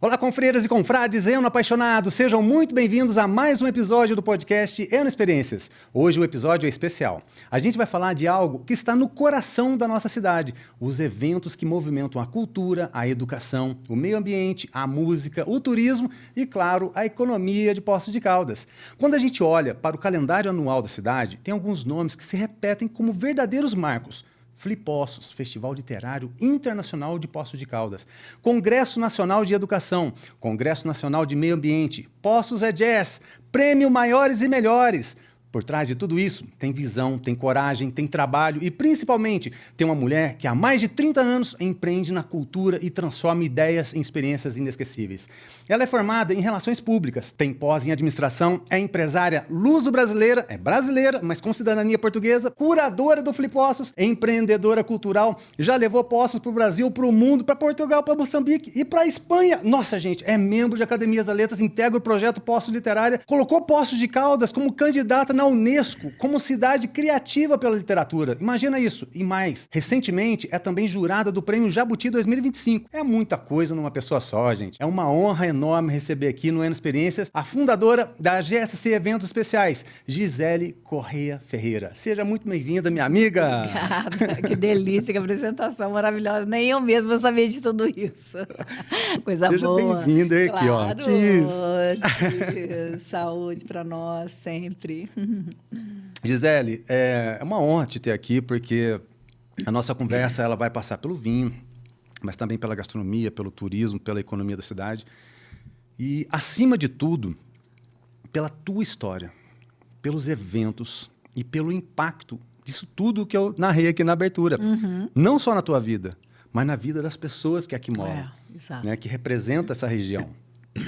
Olá, confreiras e confrades, Eno apaixonados, sejam muito bem-vindos a mais um episódio do podcast Eno Experiências. Hoje o episódio é especial. A gente vai falar de algo que está no coração da nossa cidade, os eventos que movimentam a cultura, a educação, o meio ambiente, a música, o turismo e, claro, a economia de Poços de Caldas. Quando a gente olha para o calendário anual da cidade, tem alguns nomes que se repetem como verdadeiros marcos. Flipossos, Festival Literário Internacional de Poços de Caldas, Congresso Nacional de Educação, Congresso Nacional de Meio Ambiente, Poços é Jazz, Prêmio Maiores e Melhores. Por trás de tudo isso, tem visão, tem coragem, tem trabalho e, principalmente, tem uma mulher que há mais de 30 anos empreende na cultura e transforma ideias em experiências inesquecíveis. Ela é formada em Relações Públicas, tem pós em Administração, é empresária luso-brasileira, é brasileira, mas com cidadania portuguesa, curadora do Flipossos, empreendedora cultural, já levou Poços para o Brasil, para o mundo, para Portugal, para Moçambique e para a Espanha. Nossa, gente, é membro de Academias das Letras, integra o projeto Poços Literária, colocou Poços de Caldas como candidata na Unesco como cidade criativa pela literatura. Imagina isso. E mais, recentemente é também jurada do Prêmio Jabuti 2025. É muita coisa numa pessoa só, gente. É uma honra enorme receber aqui no Eno Experiências a fundadora da GSC Eventos Especiais, Gisele Correia Ferreira. Seja muito bem-vinda, minha amiga. Obrigada. Que delícia, que apresentação maravilhosa. Nem eu mesma sabia de tudo isso. Coisa Seja boa. Seja bem-vinda aqui, claro. ó. Cheers. Saúde para nós sempre. Gisele, é uma honra te ter aqui, porque a nossa conversa ela vai passar pelo vinho, mas também pela gastronomia, pelo turismo, pela economia da cidade. E, acima de tudo, pela tua história, pelos eventos e pelo impacto disso tudo que eu narrei aqui na abertura. Não só na tua vida, mas na vida das pessoas que aqui moram, né, que representam essa região.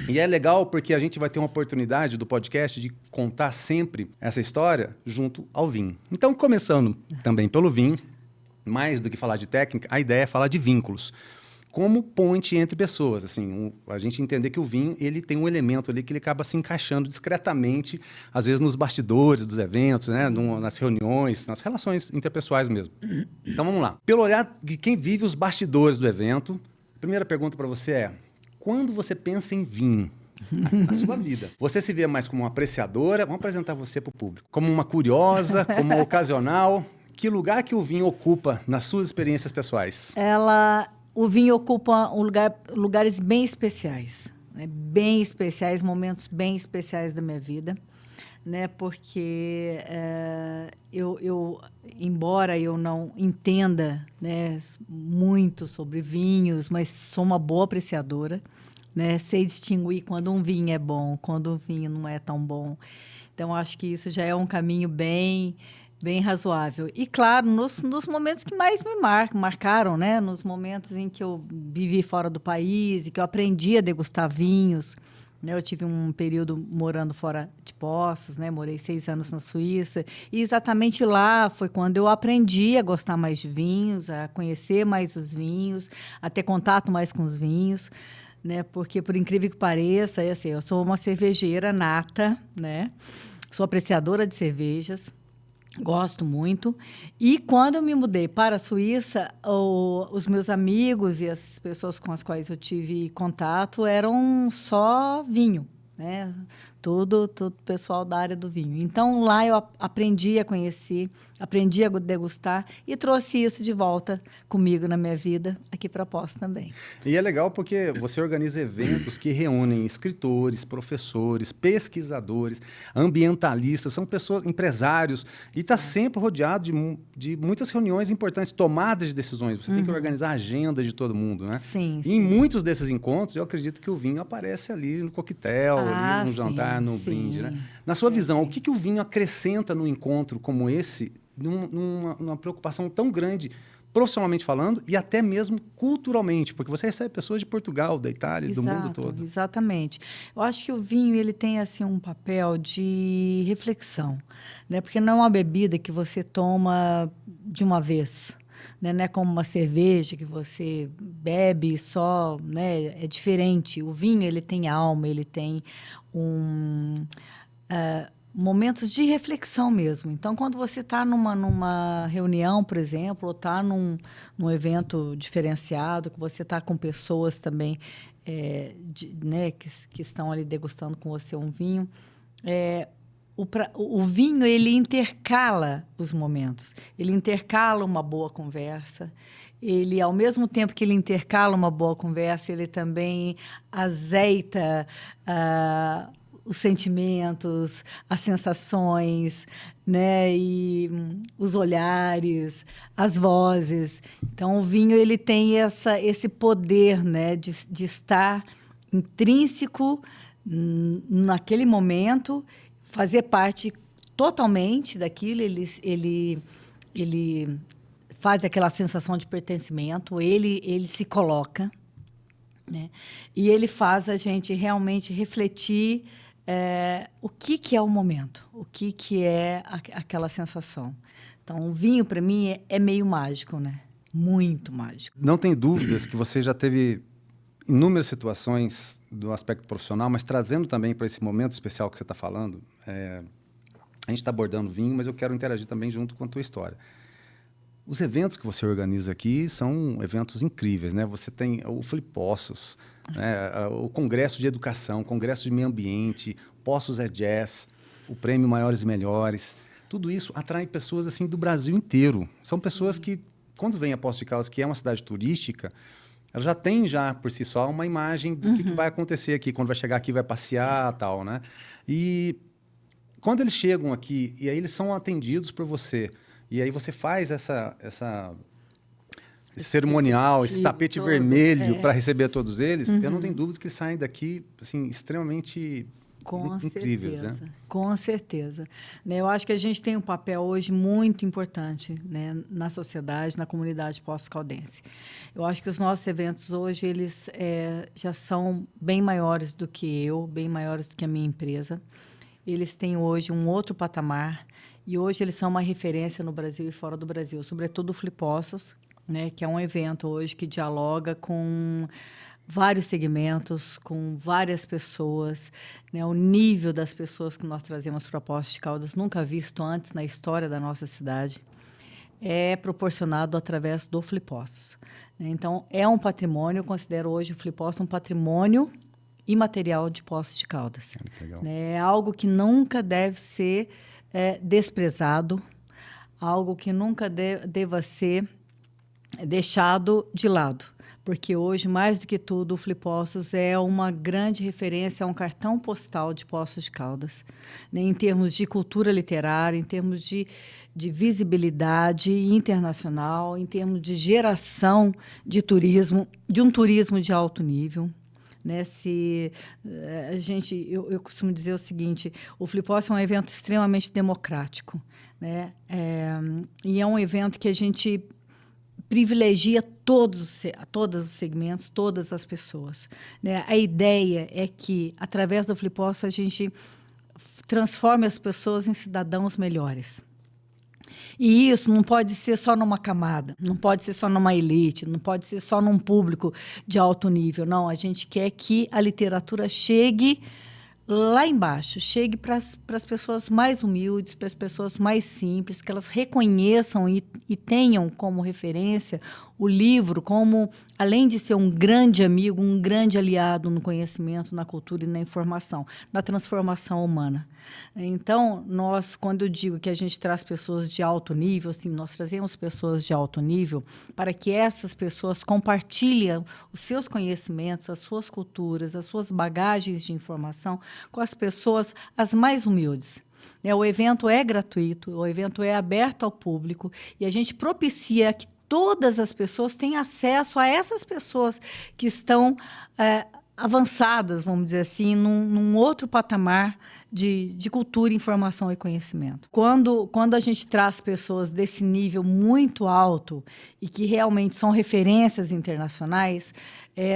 E é legal porque a gente vai ter uma oportunidade do podcast de contar sempre essa história junto ao vinho. Então, começando também pelo vinho, mais do que falar de técnica, a ideia é falar de vínculos. Como ponte entre pessoas. Assim, a gente entender que o vinho ele tem um elemento ali que ele acaba se encaixando discretamente, às vezes nos bastidores dos eventos, né, nas reuniões, nas relações interpessoais mesmo. Então, vamos lá. Pelo olhar de quem vive os bastidores do evento, a primeira pergunta para você é: quando você pensa em vinho na sua vida, você se vê mais como uma apreciadora? Vamos apresentar você para o público. Como uma curiosa, como uma ocasional? Que lugar que o vinho ocupa nas suas experiências pessoais? O vinho ocupa lugares bem especiais, né? Bem especiais, momentos bem especiais da minha vida, né? Porque embora eu não entenda, né, muito sobre vinhos, mas sou uma boa apreciadora, né? Sei distinguir quando um vinho é bom, quando um vinho não é tão bom. Então, acho que isso já é um caminho bem razoável. E, claro, nos momentos que mais me marcaram, né? Nos momentos em que eu vivi fora do país e que eu aprendi a degustar vinhos. Eu tive um período morando fora de Poços, né? Morei 6 anos na Suíça. E exatamente lá foi quando eu aprendi a gostar mais de vinhos, a conhecer mais os vinhos, a ter contato mais com os vinhos, né? Porque, por incrível que pareça, assim, eu sou uma cervejeira nata, né? Sou apreciadora de cervejas. Gosto muito. E quando eu me mudei para a Suíça, os meus amigos e as pessoas com as quais eu tive contato eram só vinho, né? Todo pessoal da área do vinho. Então, lá eu aprendi a conhecer, aprendi a degustar e trouxe isso de volta comigo na minha vida, aqui para Poços também. E é legal porque você organiza eventos que reúnem escritores, professores, pesquisadores, ambientalistas, são pessoas, empresários, e está sempre rodeado de muitas reuniões importantes, tomadas de decisões. Você tem que organizar a agenda de todo mundo, né? Sim, e em muitos desses encontros, eu acredito que o vinho aparece ali no coquetel, ali no jantar, no brinde, né? Na sua visão, o que o vinho acrescenta no encontro como esse, numa preocupação tão grande, profissionalmente falando, e até mesmo culturalmente, porque você recebe pessoas de Portugal, da Itália, do mundo todo. Exatamente. Eu acho que o vinho ele tem assim um papel de reflexão, né? Porque não é uma bebida que você toma de uma vez. Né? Não é como uma cerveja que você bebe só, né? É diferente. O vinho ele tem alma, ele tem momentos de reflexão mesmo. Então, quando você está numa reunião, por exemplo, ou está num evento diferenciado, que você está com pessoas também né, que estão ali degustando com você um vinho, o vinho, ele intercala os momentos. Ele intercala uma boa conversa. Ele, ao mesmo tempo que ele intercala uma boa conversa, ele também azeita os sentimentos, as sensações, né? E os olhares, as vozes. Então, o vinho, ele tem esse poder, né, de estar intrínseco naquele momento, fazer parte totalmente daquilo. Ele faz aquela sensação de pertencimento, ele se coloca, né? E ele faz a gente realmente refletir o que é o momento, o que é aquela sensação. Então, o vinho, para mim, é meio mágico, né? Muito mágico. Não tem dúvidas que você já teve inúmeras situações do aspecto profissional, mas trazendo também para esse momento especial que você está falando. A gente está abordando vinho, mas eu quero interagir também junto com a tua história. Os eventos que você organiza aqui são eventos incríveis, né? Você tem o Flipossos, né? O Congresso de Educação, o Congresso de Meio Ambiente, Poços é Jazz, o Prêmio Maiores e Melhores. Tudo isso atrai pessoas assim do Brasil inteiro. São pessoas que, quando vêm a Poços de Caldas, que é uma cidade turística, ela já tem por si só uma imagem do que vai acontecer aqui, quando vai chegar aqui, vai passear e tal, né? E quando eles chegam aqui, e aí eles são atendidos por você, e aí você faz esse cerimonial, esse tapete vermelho para receber todos eles, eu não tenho dúvida que eles saem daqui assim, extremamente incríveis. Com certeza, né? Com certeza. Né, eu acho que a gente tem um papel hoje muito importante, né, na sociedade, na comunidade pós-caldense. Eu acho que os nossos eventos hoje eles já são bem maiores do que bem maiores do que a minha empresa. Eles têm hoje um outro patamar e hoje eles são uma referência no Brasil e fora do Brasil, sobretudo o Flipossos, né, que é um evento hoje que dialoga com vários segmentos, com várias pessoas, né, o nível das pessoas que nós trazemos para Poços de Caldas, nunca visto antes na história da nossa cidade, é proporcionado através do Flipossos. Né? Então, é um patrimônio, eu considero hoje o Flipossos um patrimônio imaterial de Poços de Caldas. Legal. É algo que nunca deve ser desprezado, algo que nunca deva ser deixado de lado, porque hoje, mais do que tudo, o Flipossos é uma grande referência, é um cartão postal de Poços de Caldas, né, em termos de cultura literária, em termos de visibilidade internacional, em termos de geração de turismo, de um turismo de alto nível. Né, eu costumo dizer o seguinte: o Flipossos é um evento extremamente democrático, né, e é um evento que a gente privilegia todos os segmentos, todas as pessoas. Né? A ideia é que, através do Flipossos, a gente transforme as pessoas em cidadãos melhores. E isso não pode ser só numa camada, não pode ser só numa elite, não pode ser só num público de alto nível. Não, a gente quer que a literatura chegue lá embaixo, chegue para as pessoas mais humildes, para as pessoas mais simples, que elas reconheçam e tenham como referência o livro como, além de ser um grande amigo, um grande aliado no conhecimento, na cultura e na informação, na transformação humana. Então, quando eu digo que a gente traz pessoas de alto nível, assim, nós trazemos pessoas de alto nível para que essas pessoas compartilhem os seus conhecimentos, as suas culturas, as suas bagagens de informação com as pessoas as mais humildes. O evento é gratuito, o evento é aberto ao público e a gente propicia que todas as pessoas têm acesso a essas pessoas que estão avançadas, vamos dizer assim, num outro patamar de cultura, informação e conhecimento. Quando a gente traz pessoas desse nível muito alto e que realmente são referências internacionais,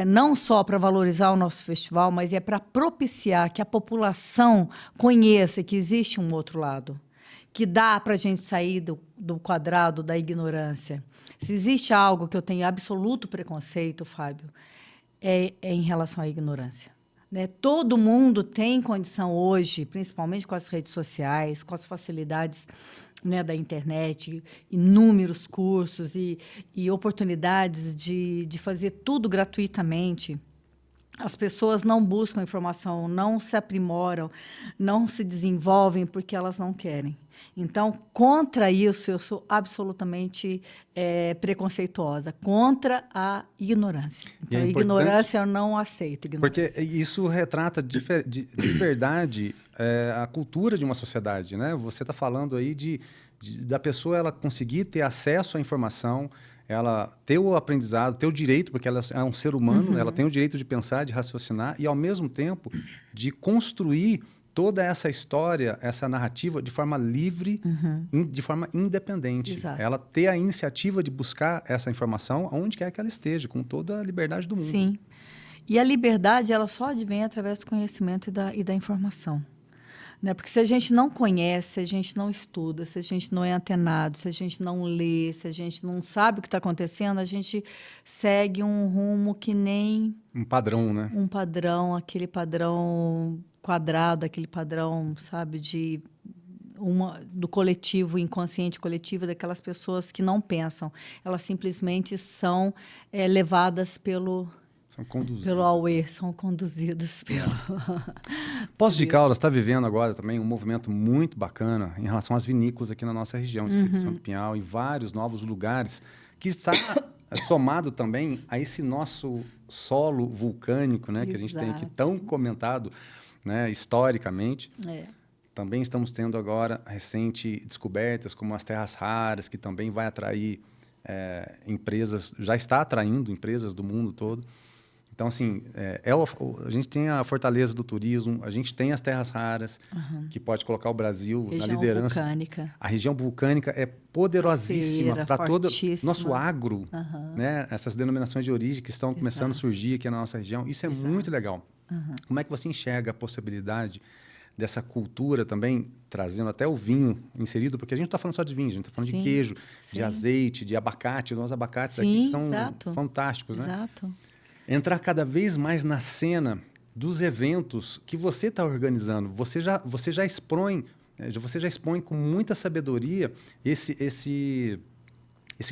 não só para valorizar o nosso festival, mas é para propiciar que a população conheça que existe um outro lado, que dá para a gente sair do quadrado da ignorância. Se existe algo que eu tenho absoluto preconceito, Fábio, é em relação à ignorância. né? Todo mundo tem condição hoje, principalmente com as redes sociais, com as facilidades, né, da internet, inúmeros cursos e oportunidades de fazer tudo gratuitamente. As pessoas não buscam informação, não se aprimoram, não se desenvolvem porque elas não querem. Então, contra isso, eu sou absolutamente preconceituosa, contra a ignorância. Então, a ignorância eu não aceito. Ignorância. Porque isso retrata de verdade a cultura de uma sociedade, né? Você está falando aí da pessoa ela conseguir ter acesso à informação, ela ter o aprendizado, ter o direito, porque ela é um ser humano, ela tem o direito de pensar, de raciocinar e, ao mesmo tempo, de construir toda essa história, essa narrativa de forma livre, de forma independente. Exato. Ela ter a iniciativa de buscar essa informação onde quer que ela esteja, com toda a liberdade do mundo. Sim. E a liberdade, ela só advém através do conhecimento e da informação. Né? Porque se a gente não conhece, se a gente não estuda, se a gente não é antenado, se a gente não lê, se a gente não sabe o que está acontecendo, a gente segue um rumo que nem... Um padrão, né? Um padrão, aquele padrão quadrado, aquele padrão, sabe, do coletivo, inconsciente coletivo, daquelas pessoas que não pensam. Elas simplesmente são levadas pelo Aue, são conduzidas pelo... Poços de Caldas está vivendo agora também um movimento muito bacana em relação às vinícolas aqui na nossa região, Espírito Santo, Pinhal, e vários novos lugares, que está somado também a esse nosso solo vulcânico, né, que a gente tem aqui tão comentado, né, historicamente. Também estamos tendo agora recente descobertas como as terras raras, que também vai atrair empresas, já está atraindo empresas do mundo todo. Então, assim, a gente tem a fortaleza do turismo, a gente tem as terras raras, que pode colocar o Brasil na liderança. Vulcânica. A região vulcânica é poderosíssima para todo o nosso agro, né? Essas denominações de origem que estão começando a surgir aqui na nossa região. Isso é muito legal. Como é que você enxerga a possibilidade dessa cultura também, trazendo até o vinho inserido? Porque a gente não está falando só de vinho, a gente está falando de queijo, de azeite, de abacate. Os abacates aqui que são fantásticos, né? Exato. Entrar cada vez mais na cena dos eventos que você está organizando. Você já expõe com muita sabedoria esse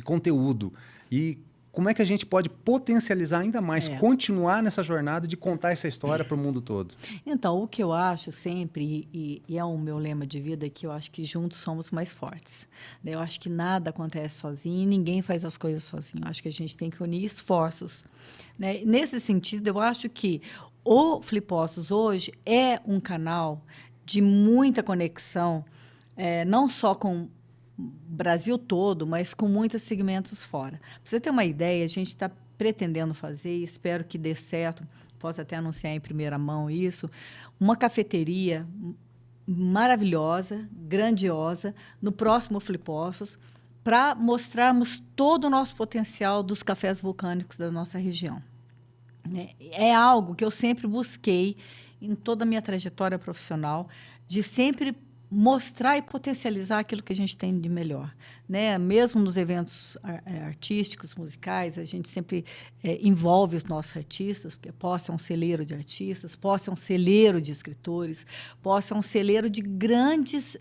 conteúdo. E como é que a gente pode potencializar ainda mais, continuar nessa jornada de contar essa história para o mundo todo? Então, o que eu acho sempre, e é o meu lema de vida, é que eu acho que juntos somos mais fortes. Eu acho que nada acontece sozinho e ninguém faz as coisas sozinho. Eu acho que a gente tem que unir esforços. Né? Nesse sentido, eu acho que o Flipostos hoje é um canal de muita conexão, não só com Brasil todo, mas com muitos segmentos fora. Para você ter uma ideia, a gente está pretendendo fazer, e espero que dê certo, posso até anunciar em primeira mão isso, uma cafeteria maravilhosa, grandiosa, no próximo Flipostos, para mostrarmos todo o nosso potencial dos cafés vulcânicos da nossa região. É algo que eu sempre busquei em toda a minha trajetória profissional, de sempre mostrar e potencializar aquilo que a gente tem de melhor, né? Mesmo nos eventos artísticos, musicais, a gente sempre envolve os nossos artistas, porque Posse é um celeiro de artistas, Posse é um celeiro de escritores, Posse é um celeiro de grandes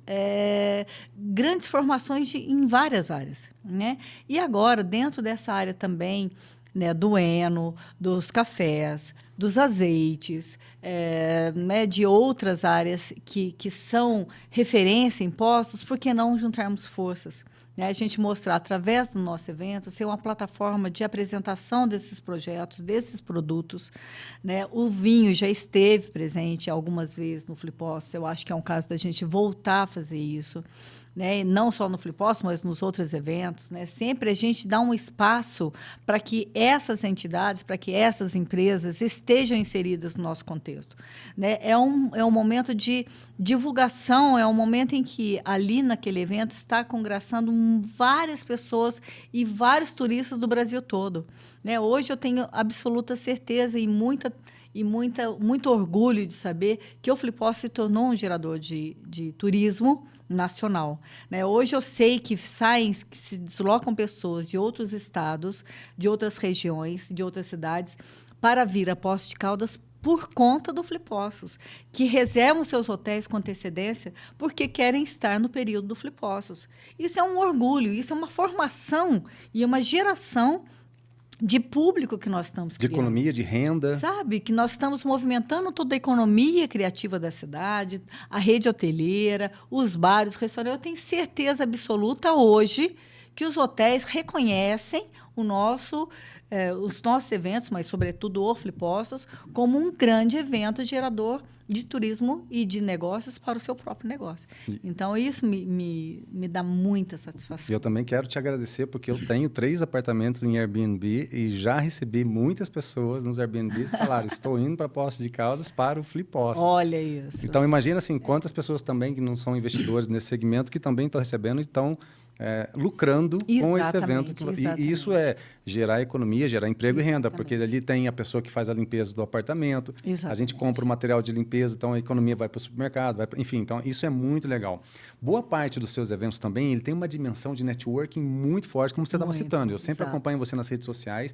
formações em várias áreas, né? E agora, dentro dessa área também, né, do heno, dos cafés, dos azeites, né, de outras áreas que são referência em postos, por que não juntarmos forças? Né? A gente mostrar, através do nosso evento, ser uma plataforma de apresentação desses projetos, desses produtos. Né? O vinho já esteve presente algumas vezes no Flipostos, eu acho que é um caso da gente voltar a fazer isso. Né? Não só no Flipostos, mas nos outros eventos. Né? Sempre a gente dá um espaço para que essas entidades, para que essas empresas estejam inseridas no nosso contexto. Né? É um momento de divulgação, é um momento em que ali naquele evento está congraçando várias pessoas e vários turistas do Brasil todo. Né? Hoje eu tenho absoluta certeza e muito orgulho de saber que o Flipostos se tornou um gerador de turismo nacional. Né? Hoje eu sei que se deslocam pessoas de outros estados, de outras regiões, de outras cidades, para vir a Poços de Caldas por conta do Flipossos, que reservam seus hotéis com antecedência porque querem estar no período do Flipossos. Isso é um orgulho, isso é uma formação e uma geração de público que nós estamos criando. De economia, de renda. Sabe? Que nós estamos movimentando toda a economia criativa da cidade, a rede hoteleira, os bares, os restaurantes. Eu tenho certeza absoluta hoje que os hotéis reconhecem os nossos eventos, mas, sobretudo, o Flipossos, como um grande evento gerador de turismo e de negócios para o seu próprio negócio. Então, isso me dá muita satisfação. Eu também quero te agradecer, porque eu tenho 3 apartamentos em Airbnb e já recebi muitas pessoas nos Airbnbs que falaram, estou indo para Poços de Caldas para o Flipossos. Olha isso. Então, imagina assim, quantas pessoas também que não são investidores nesse segmento que também estão recebendo e estão lucrando com esse evento. E isso é gerar economia, gerar emprego e renda, porque ali tem a pessoa que faz a limpeza do apartamento, a gente compra o material de limpeza, então a economia vai para o supermercado, enfim, então isso é muito legal. Boa parte dos seus eventos também, ele tem uma dimensão de networking muito forte, como você estava citando. Eu sempre acompanho você nas redes sociais,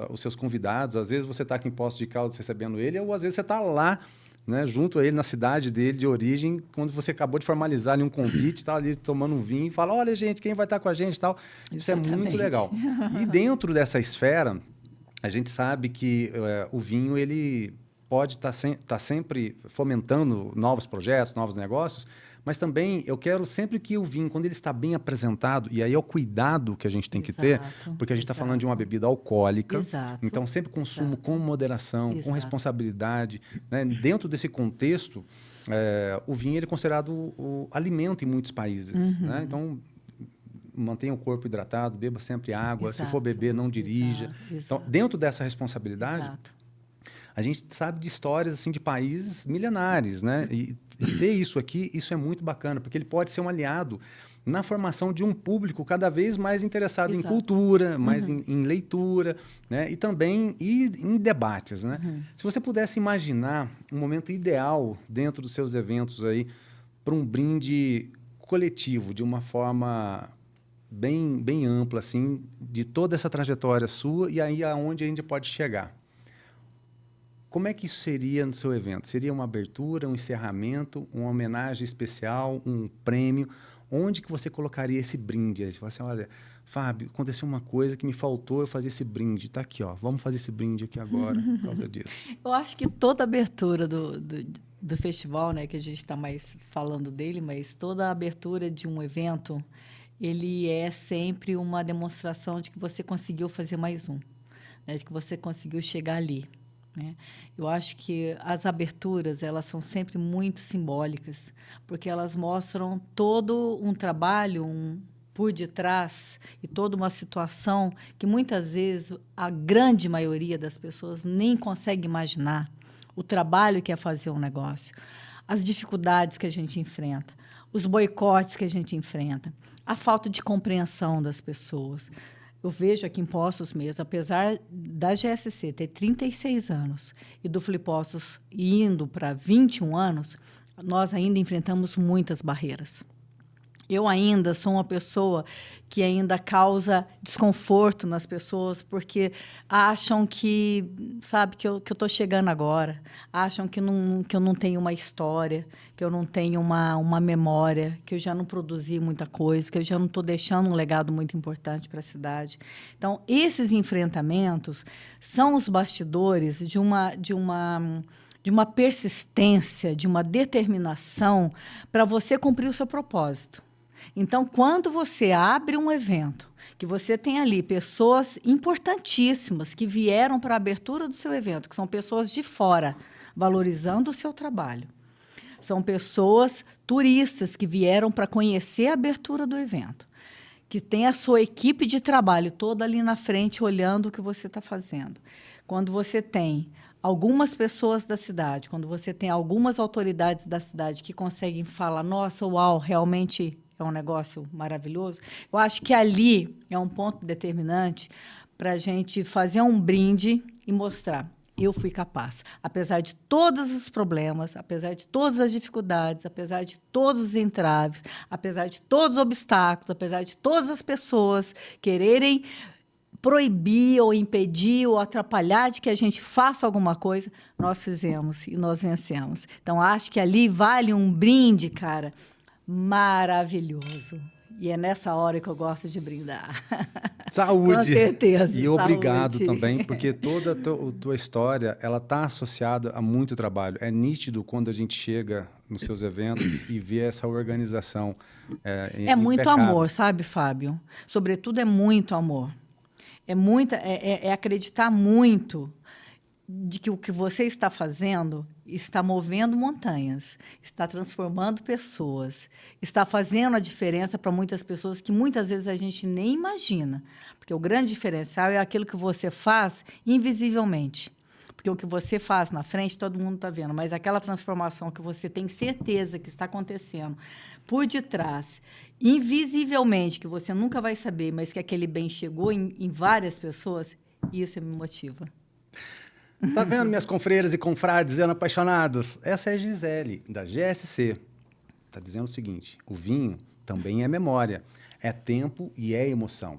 os seus convidados, às vezes você está aqui em Poços de Caldas recebendo ele, ou às vezes você está lá, né, junto a ele na cidade dele de origem, quando você acabou de formalizar ali um convite, tá ali tomando um vinho e fala, olha gente, quem vai estar com a gente e tal. Isso é muito legal. E dentro dessa esfera, a gente sabe que o vinho ele pode estar sempre fomentando novos projetos, novos negócios, mas também eu quero sempre que o vinho, quando ele está bem apresentado, e aí é o cuidado que a gente tem que ter, porque a gente está falando de uma bebida alcoólica, então sempre consumo com moderação, com responsabilidade. Né? Dentro desse contexto, o vinho ele é considerado o alimento em muitos países. Né? Então, mantenha o corpo hidratado, beba sempre água, se for beber, não dirija. Então, dentro dessa responsabilidade, a gente sabe de histórias assim, de países milenares, né? E ter isso aqui, isso é muito bacana, porque ele pode ser um aliado na formação de um público cada vez mais interessado em cultura, mais em leitura, né? E também em debates, né? Se você pudesse imaginar um momento ideal dentro dos seus eventos aí para um brinde coletivo, de uma forma bem ampla, assim, de toda essa trajetória sua e aí aonde a gente pode chegar. Como é que isso seria no seu evento? Seria uma abertura, um encerramento, uma homenagem especial, um prêmio? Onde que você colocaria esse brinde? Você fala assim, olha, Fábio, aconteceu uma coisa que me faltou eu fazer esse brinde. Está aqui, ó, vamos fazer esse brinde aqui agora por causa disso. Eu acho que toda abertura do festival, né, que a gente está mais falando dele, mas toda abertura de um evento, ele é sempre uma demonstração de que você conseguiu fazer mais um, né, de que você conseguiu chegar ali. Né? Eu acho que as aberturas elas são sempre muito simbólicas, porque elas mostram todo um trabalho por detrás e toda uma situação que muitas vezes a grande maioria das pessoas nem consegue imaginar o trabalho que é fazer um negócio, as dificuldades que a gente enfrenta, os boicotes que a gente enfrenta, a falta de compreensão das pessoas. Eu vejo aqui em Poços mesmo, apesar da GSC ter 36 anos e do Flipossos indo para 21 anos, nós ainda enfrentamos muitas barreiras. Eu ainda sou uma pessoa que ainda causa desconforto nas pessoas porque acham que, sabe, que eu estou chegando agora, acham que eu não tenho uma história, que eu não tenho uma memória, que eu já não produzi muita coisa, que eu já não estou deixando um legado muito importante para a cidade. Então, esses enfrentamentos são os bastidores de uma persistência, de uma determinação para você cumprir o seu propósito. Então, quando você abre um evento, que você tem ali pessoas importantíssimas que vieram para a abertura do seu evento, que são pessoas de fora, valorizando o seu trabalho. São pessoas turistas que vieram para conhecer a abertura do evento, que tem a sua equipe de trabalho toda ali na frente, olhando o que você está fazendo. Quando você tem algumas pessoas da cidade, quando você tem algumas autoridades da cidade que conseguem falar, nossa, uau, realmente é um negócio maravilhoso, eu acho que ali é um ponto determinante para a gente fazer um brinde e mostrar, eu fui capaz. Apesar de todos os problemas, apesar de todas as dificuldades, apesar de todos os entraves, apesar de todos os obstáculos, apesar de todas as pessoas quererem proibir ou impedir ou atrapalhar de que a gente faça alguma coisa, nós fizemos e nós vencemos. Então, acho que ali vale um brinde, cara, maravilhoso. E é nessa hora que eu gosto de brindar. Saúde! Com certeza. E obrigado também, porque toda a tua história, ela está associada a muito trabalho. É nítido quando a gente chega nos seus eventos e vê essa organização. É muito amor, sabe, Fábio? Sobretudo é muito amor. É acreditar muito de que o que você está fazendo está movendo montanhas, está transformando pessoas, está fazendo a diferença para muitas pessoas que muitas vezes a gente nem imagina. Porque o grande diferencial é aquilo que você faz invisivelmente. Porque o que você faz na frente, todo mundo está vendo, mas aquela transformação que você tem certeza que está acontecendo por detrás, invisivelmente, que você nunca vai saber, mas que aquele bem chegou em várias pessoas, isso me motiva. Tá vendo, minhas confreiras e confrades dizendo apaixonados? Essa é a Gisele, da GSC. Está dizendo o seguinte: o vinho também é memória, é tempo e é emoção.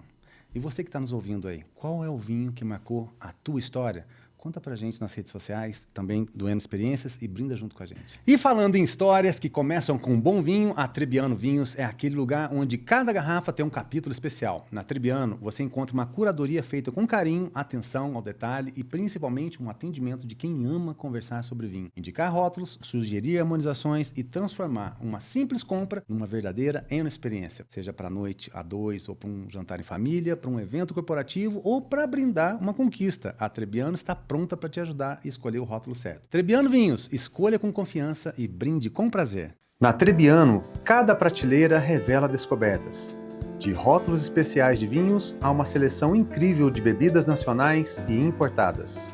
E você que está nos ouvindo aí, qual é o vinho que marcou a tua história? Conta pra gente nas redes sociais, também do Eno Experiências, e brinda junto com a gente. E falando em histórias que começam com bom vinho, a Trebbiano Vinhos é aquele lugar onde cada garrafa tem um capítulo especial. Na Trebbiano, você encontra uma curadoria feita com carinho, atenção ao detalhe e principalmente um atendimento de quem ama conversar sobre vinho. Indicar rótulos, sugerir harmonizações e transformar uma simples compra numa verdadeira Eno Experiência. Seja para noite a dois, ou para um jantar em família, para um evento corporativo ou para brindar uma conquista. A Trebbiano está pronta para te ajudar a escolher o rótulo certo. Trebbiano Vinhos, escolha com confiança e brinde com prazer. Na Trebbiano, cada prateleira revela descobertas. De rótulos especiais de vinhos a uma seleção incrível de bebidas nacionais e importadas.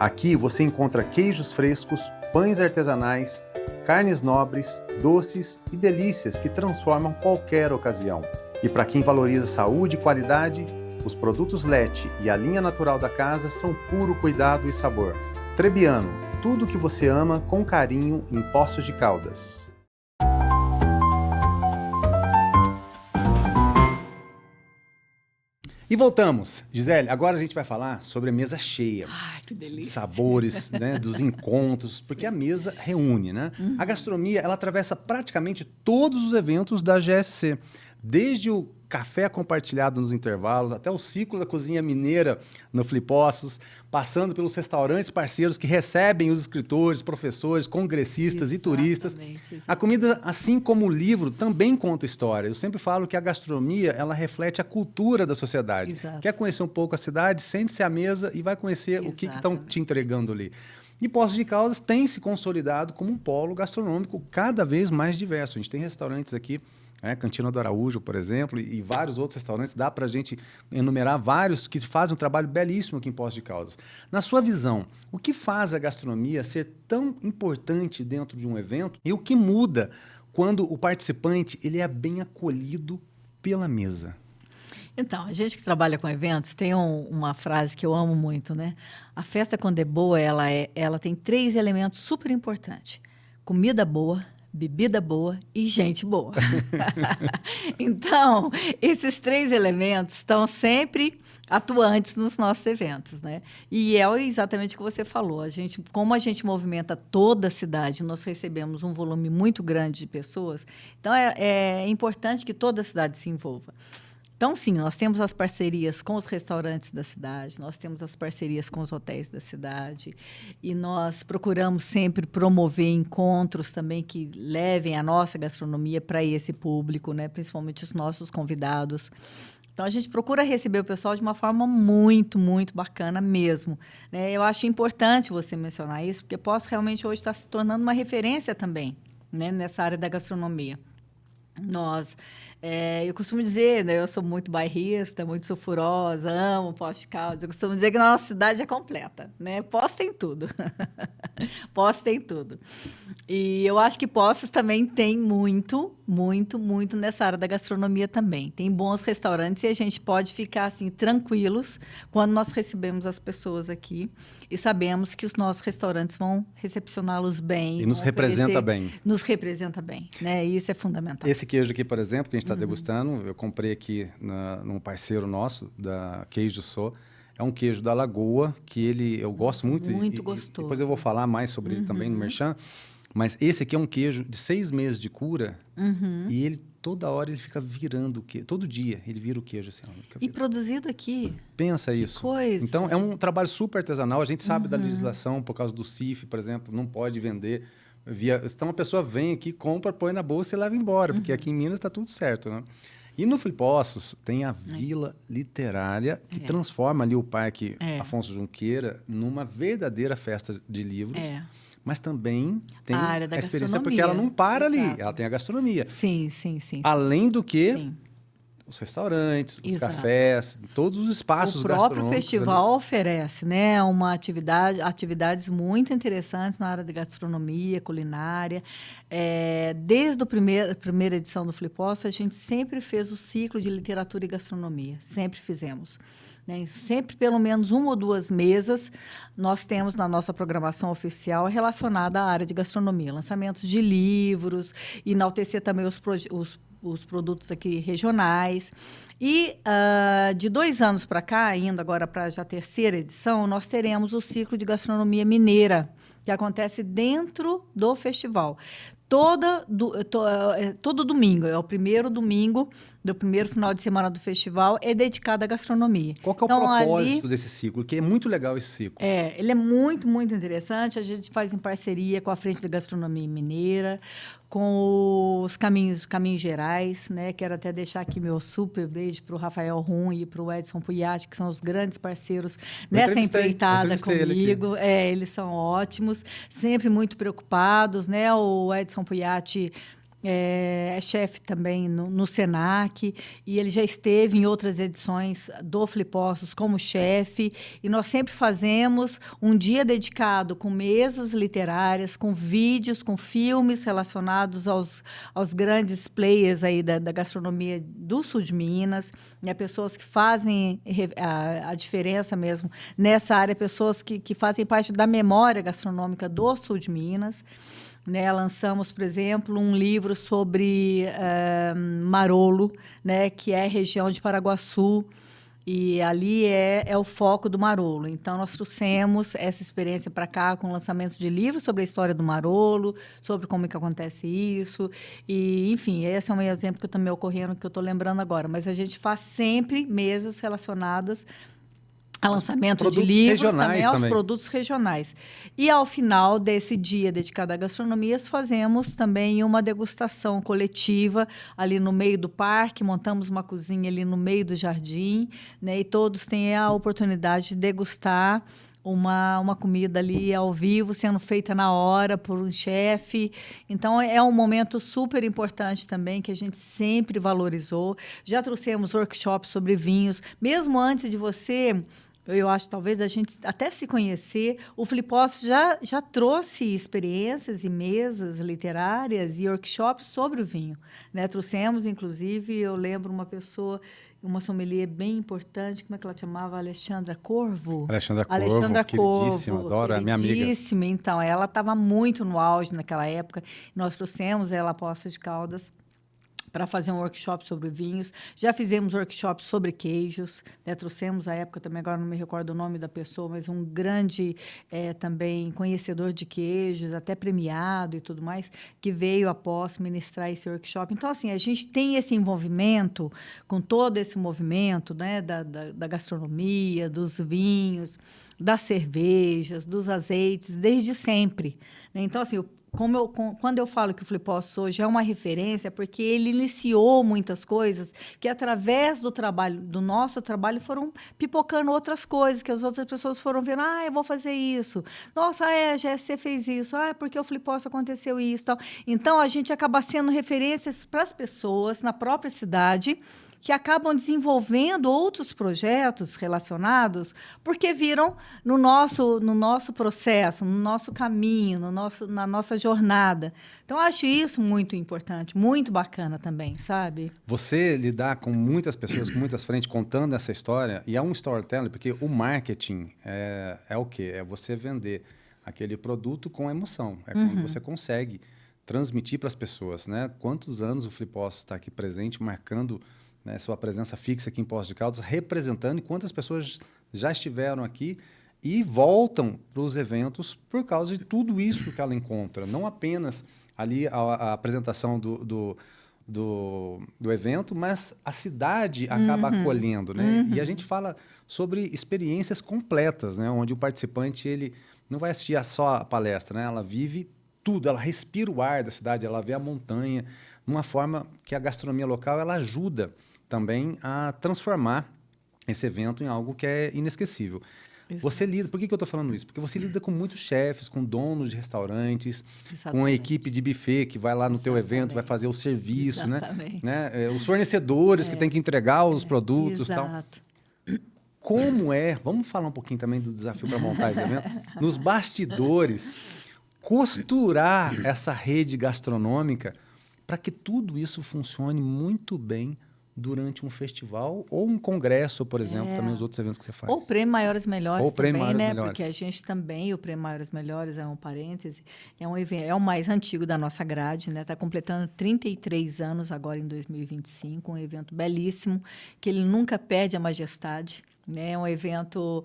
Aqui você encontra queijos frescos, pães artesanais, carnes nobres, doces e delícias que transformam qualquer ocasião. E para quem valoriza saúde e qualidade, os produtos Lete e a linha natural da casa são puro cuidado e sabor. Trebbiano, tudo o que você ama com carinho em Poços de Caldas. E voltamos. Gisele, agora a gente vai falar sobre a mesa cheia. Ai, que delícia. Sabores, né, dos encontros, porque a mesa reúne, né? A gastronomia, ela atravessa praticamente todos os eventos da GSC. Desde o café compartilhado nos intervalos, até o ciclo da cozinha mineira no Flipossos, passando pelos restaurantes parceiros que recebem os escritores, professores, congressistas e turistas. A comida, assim como o livro, também conta história. Eu sempre falo que a gastronomia, ela reflete a cultura da sociedade. Exato. Quer conhecer um pouco a cidade, sente-se à mesa e vai conhecer o que estão te entregando ali. E Poços de Caldas tem se consolidado como um polo gastronômico cada vez mais diverso. A gente tem restaurantes aqui, Cantina do Araújo, por exemplo, e vários outros restaurantes. Dá para a gente enumerar vários que fazem um trabalho belíssimo aqui em Poços de Caldas. Na sua visão, o que faz a gastronomia ser tão importante dentro de um evento e o que muda quando o participante ele é bem acolhido pela mesa? Então, a gente que trabalha com eventos tem uma frase que eu amo muito, né? A festa, quando é boa, ela tem 3 elementos super importantes: comida boa, bebida boa e gente boa. Então, esses 3 elementos estão sempre atuantes nos nossos eventos, né? E é exatamente o que você falou. Como a gente movimenta toda a cidade, nós recebemos um volume muito grande de pessoas, então é importante que toda a cidade se envolva. Então, sim, nós temos as parcerias com os restaurantes da cidade, nós temos as parcerias com os hotéis da cidade e nós procuramos sempre promover encontros também que levem a nossa gastronomia para esse público, né? Principalmente os nossos convidados. Então, a gente procura receber o pessoal de uma forma muito, muito bacana mesmo, né? Eu acho importante você mencionar isso, porque Poços realmente hoje está se tornando uma referência também, né, nessa área da gastronomia. Eu costumo dizer, né, eu sou muito bairrista, muito sulfurosa, amo Poços de Caldas. Eu costumo dizer que a nossa cidade é completa, né? Poços tem tudo. Poços tem tudo. E eu acho que Poços também tem muito, muito, muito nessa área da gastronomia também. Tem bons restaurantes e a gente pode ficar assim tranquilos quando nós recebemos as pessoas aqui e sabemos que os nossos restaurantes vão recepcioná-los bem. E nos representa bem. Nos representa bem, né? E isso é fundamental. Esse queijo aqui, por exemplo, que a gente está degustando. Eu comprei aqui num parceiro nosso, da Queijo Sô. É um queijo da Lagoa, que eu gosto muito. Muito gostoso. Depois eu vou falar mais sobre ele também no Merchan. Mas esse aqui é um queijo de 6 meses de cura. E ele, toda hora, ele fica virando o queijo. Todo dia ele vira o queijo. Assim, e produzido aqui. Pensa isso. Coisa. Então, é um trabalho super artesanal. A gente sabe da legislação, por causa do CIF, por exemplo, não pode vender. Então, a pessoa vem aqui, compra, põe na bolsa e leva embora. Porque aqui em Minas está tudo certo, né? E no Flipossos tem a Vila Literária, que transforma ali o Parque Afonso Junqueira numa verdadeira festa de livros. Mas também tem a experiência, porque ela não para ali, ela tem a gastronomia. Sim. Além do que os restaurantes, os cafés, todos os espaços gastronômicos. O próprio festival oferece, né, atividades muito interessantes na área de gastronomia, culinária. Desde a primeira edição do Flipossos, a gente sempre fez o ciclo de literatura e gastronomia, sempre fizemos. Né? Sempre, pelo menos, 1 ou 2 mesas nós temos na nossa programação oficial relacionada à área de gastronomia. Lançamentos de livros, enaltecer também os produtos aqui regionais. E de 2 anos para cá, indo agora para já a 3ª edição, nós teremos o ciclo de gastronomia mineira, que acontece dentro do festival. Todo domingo, é o primeiro domingo do primeiro final de semana do festival, é dedicado à gastronomia. Qual que é o propósito desse ciclo? Que é muito legal esse ciclo. Ele é muito, muito interessante. A gente faz em parceria com a Frente de Gastronomia Mineira, com os Caminhos Gerais, né? Quero até deixar aqui meu super beijo para o Rafael Rum e para o Edson Puyatti, que são os grandes parceiros nessa empreitada comigo. Eles são ótimos, sempre muito preocupados, né? O Edson Puyatti é chefe também no Senac, e ele já esteve em outras edições do Flipossos como chefe, e nós sempre fazemos um dia dedicado com mesas literárias, com vídeos, com filmes relacionados aos grandes players aí da gastronomia do sul de Minas, né? Pessoas que fazem a diferença mesmo nessa área, pessoas que fazem parte da memória gastronômica do sul de Minas. Né, lançamos, por exemplo, um livro sobre Marolo, né, que é a região de Paraguaçu, e ali é o foco do Marolo. Então, nós trouxemos essa experiência para cá com o lançamento de livros sobre a história do Marolo, sobre como é que acontece isso. E, enfim, esse é um exemplo que está me ocorrendo, que eu estou lembrando agora. Mas a gente faz sempre mesas relacionadas a lançamento de livros, também aos produtos regionais. E, ao final desse dia dedicado à gastronomia, fazemos também uma degustação coletiva ali no meio do parque, montamos uma cozinha ali no meio do jardim, né, e todos têm a oportunidade de degustar uma comida ali ao vivo, sendo feita na hora por um chefe. Então, é um momento super importante também, que a gente sempre valorizou. Já trouxemos workshops sobre vinhos. Mesmo antes de você, eu acho, talvez, a gente até se conhecer, o Flipossos já trouxe experiências e mesas literárias e workshops sobre o vinho. Né? Trouxemos, inclusive, eu lembro uma sommelier bem importante, como é que ela chamava? Alexandra Corvo, queridíssima, adoro, é minha amiga. Então, ela estava muito no auge naquela época. Nós trouxemos ela a Poços de Caldas para fazer um workshop sobre vinhos. Já fizemos workshops sobre queijos, né? Trouxemos à época também, agora não me recordo o nome da pessoa, mas um grande também conhecedor de queijos, até premiado e tudo mais, que veio após ministrar esse workshop. Então, assim, a gente tem esse envolvimento com todo esse movimento, né? da gastronomia, dos vinhos, das cervejas, dos azeites, desde sempre. Né? Então, assim, quando eu falo que o Flipossos hoje é uma referência, porque ele iniciou muitas coisas que, através do nosso trabalho, foram pipocando outras coisas, que as outras pessoas foram vendo, eu vou fazer isso. Nossa, a GSC fez isso. Porque o Flipossos aconteceu isso. Tal. Então, a gente acaba sendo referências para as pessoas na própria cidade, que acabam desenvolvendo outros projetos relacionados, porque viram no nosso processo, no nosso caminho, na nossa jornada. Então, acho isso muito importante, muito bacana também, sabe? Você lidar com muitas pessoas, com muitas frentes, contando essa história, e é um storytelling, porque o marketing é o quê? É você vender aquele produto com emoção. É quando você consegue transmitir para as pessoas, né? Quantos anos o Flipos está aqui presente, marcando, né, sua presença fixa aqui em Poços de Caldas, representando, e quantas pessoas já estiveram aqui e voltam para os eventos por causa de tudo isso que ela encontra. Não apenas ali a apresentação do evento, mas a cidade acaba acolhendo, né? E a gente fala sobre experiências completas, né? Onde o participante ele não vai assistir só a palestra, né? Ela vive tudo, ela respira o ar da cidade, ela vê a montanha, de uma forma que a gastronomia local ela ajuda também a transformar esse evento em algo que é inesquecível. Exato. Você lida, por que eu estou falando isso? Porque você lida com muitos chefes, com donos de restaurantes, com a equipe de buffet que vai lá no teu evento, vai fazer o serviço, né? Os fornecedores que têm que entregar os produtos e tal. Como é, vamos falar um pouquinho também do desafio para montar esse evento, nos bastidores, costurar essa rede gastronômica para que tudo isso funcione muito bem durante um festival ou um congresso, por exemplo, também os outros eventos que você faz. Ou Prêmio Maiores Melhores ou também, Maiores né? Melhores. Porque a gente também, o Prêmio Maiores Melhores, é um parêntese, é um evento, é o mais antigo da nossa grade, né? Está completando 33 anos agora em 2025, um evento belíssimo, que ele nunca perde a majestade. É um evento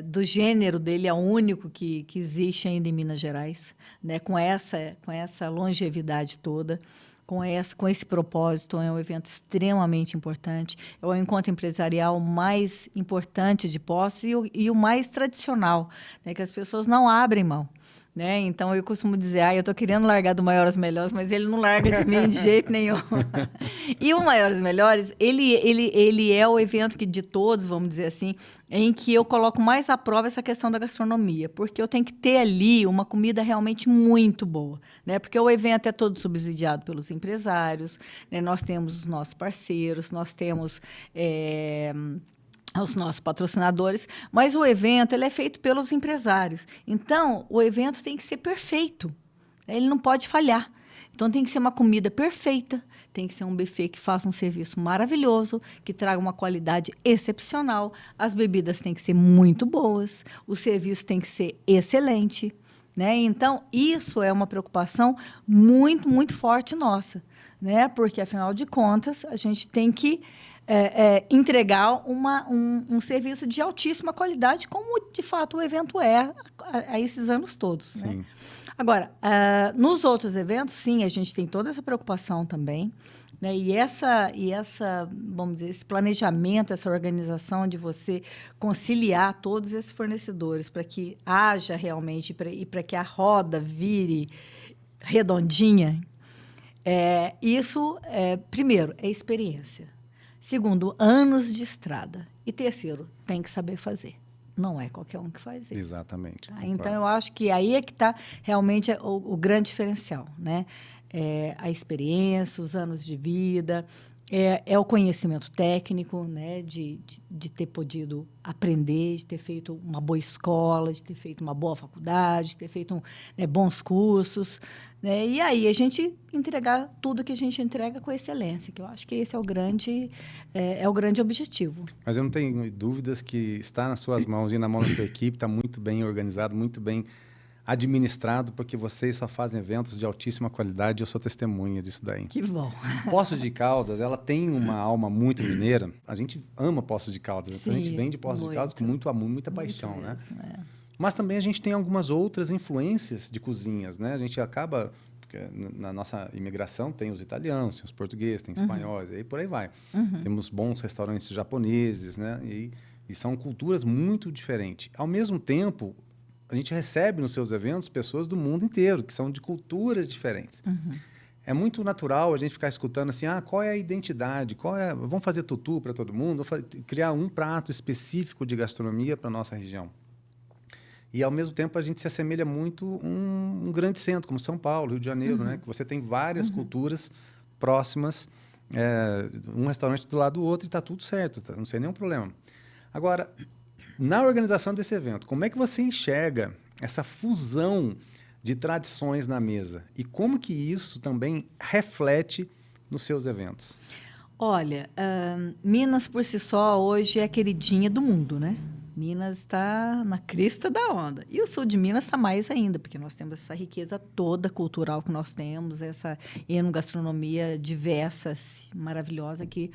do gênero dele, é o único que existe ainda em Minas Gerais, né? Com essa longevidade toda. Com esse propósito, é um evento extremamente importante. É o encontro empresarial mais importante de Poços e o mais tradicional, né, que as pessoas não abrem mão. Né? Então, eu costumo dizer, eu estou querendo largar do Maiores Melhores, mas ele não larga de mim de jeito nenhum. E o Maiores Melhores, ele é o evento que, de todos, vamos dizer assim, em que eu coloco mais à prova essa questão da gastronomia, porque eu tenho que ter ali uma comida realmente muito boa, né? Porque o evento é todo subsidiado pelos empresários, né? Nós temos os nossos parceiros, nós temos os nossos patrocinadores, mas o evento ele é feito pelos empresários. Então, o evento tem que ser perfeito, ele não pode falhar. Então, tem que ser uma comida perfeita, tem que ser um buffet que faça um serviço maravilhoso, que traga uma qualidade excepcional, as bebidas têm que ser muito boas, o serviço tem que ser excelente. Né? Então, isso é uma preocupação muito, muito forte nossa, né? Porque, afinal de contas, a gente tem que entregar um serviço de altíssima qualidade, como, de fato, o evento é a esses anos todos. Né? Agora, nos outros eventos, sim, a gente tem toda essa preocupação também. Né? E essa, vamos dizer, esse planejamento, essa organização de você conciliar todos esses fornecedores para que haja realmente e para que a roda vire redondinha, isso, primeiro, é experiência. Segundo, anos de estrada. E terceiro, tem que saber fazer. Não é qualquer um que faz isso. Exatamente. Tá? Então, eu acho que aí é que está realmente o grande diferencial. Né? A experiência, os anos de vida, o conhecimento técnico, né? de ter podido aprender, de ter feito uma boa escola, de ter feito uma boa faculdade, de ter feito bons cursos. Né? E aí a gente entregar tudo que a gente entrega com excelência, que eu acho que esse é o grande objetivo. Mas eu não tenho dúvidas que está nas suas mãos e na mão da sua equipe, está muito bem organizado, muito bem administrado, porque vocês só fazem eventos de altíssima qualidade e eu sou testemunha disso daí. Que bom. Poços de Caldas, ela tem uma alma muito mineira. A gente ama Poços de Caldas, então a gente vem de Poços de Caldas com muito amor, muita paixão, mesmo, né? Mas também a gente tem algumas outras influências de cozinhas, né? A gente acaba, na nossa imigração, tem os italianos, tem os portugueses, tem espanhóis, e aí por aí vai. Temos bons restaurantes japoneses, né? E são culturas muito diferentes. Ao mesmo tempo, a gente recebe nos seus eventos pessoas do mundo inteiro, que são de culturas diferentes. É muito natural a gente ficar escutando assim, qual é a identidade, vamos fazer tutu para todo mundo, criar um prato específico de gastronomia para a nossa região. E, ao mesmo tempo, a gente se assemelha muito a um grande centro, como São Paulo, Rio de Janeiro, né? Que você tem várias culturas próximas, um restaurante do lado do outro e está tudo certo, não tem nenhum problema. Agora, na organização desse evento, como é que você enxerga essa fusão de tradições na mesa? E como que isso também reflete nos seus eventos? Olha, Minas, por si só, hoje é a queridinha do mundo, né? Minas está na crista da onda. E o sul de Minas está mais ainda, porque nós temos essa riqueza toda cultural que nós temos, essa enogastronomia diversa, maravilhosa aqui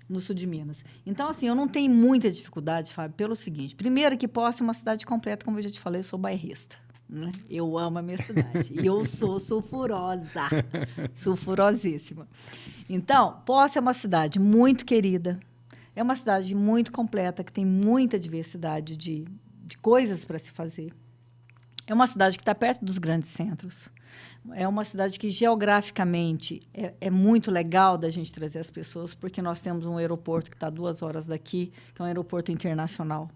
no sul de Minas. Então, assim, eu não tenho muita dificuldade, Fábio, pelo seguinte. Primeiro, que Poços é uma cidade completa, como eu já te falei, eu sou bairrista. Né? Eu amo a minha cidade. E eu sou sulfurosa. Sulfurosíssima. Então, Poços é uma cidade muito querida. É uma cidade muito completa, que tem muita diversidade de coisas para se fazer. É uma cidade que está perto dos grandes centros. É uma cidade que, geograficamente, é muito legal da gente trazer as pessoas, porque nós temos um aeroporto que está a 2 horas daqui, que é um aeroporto internacional.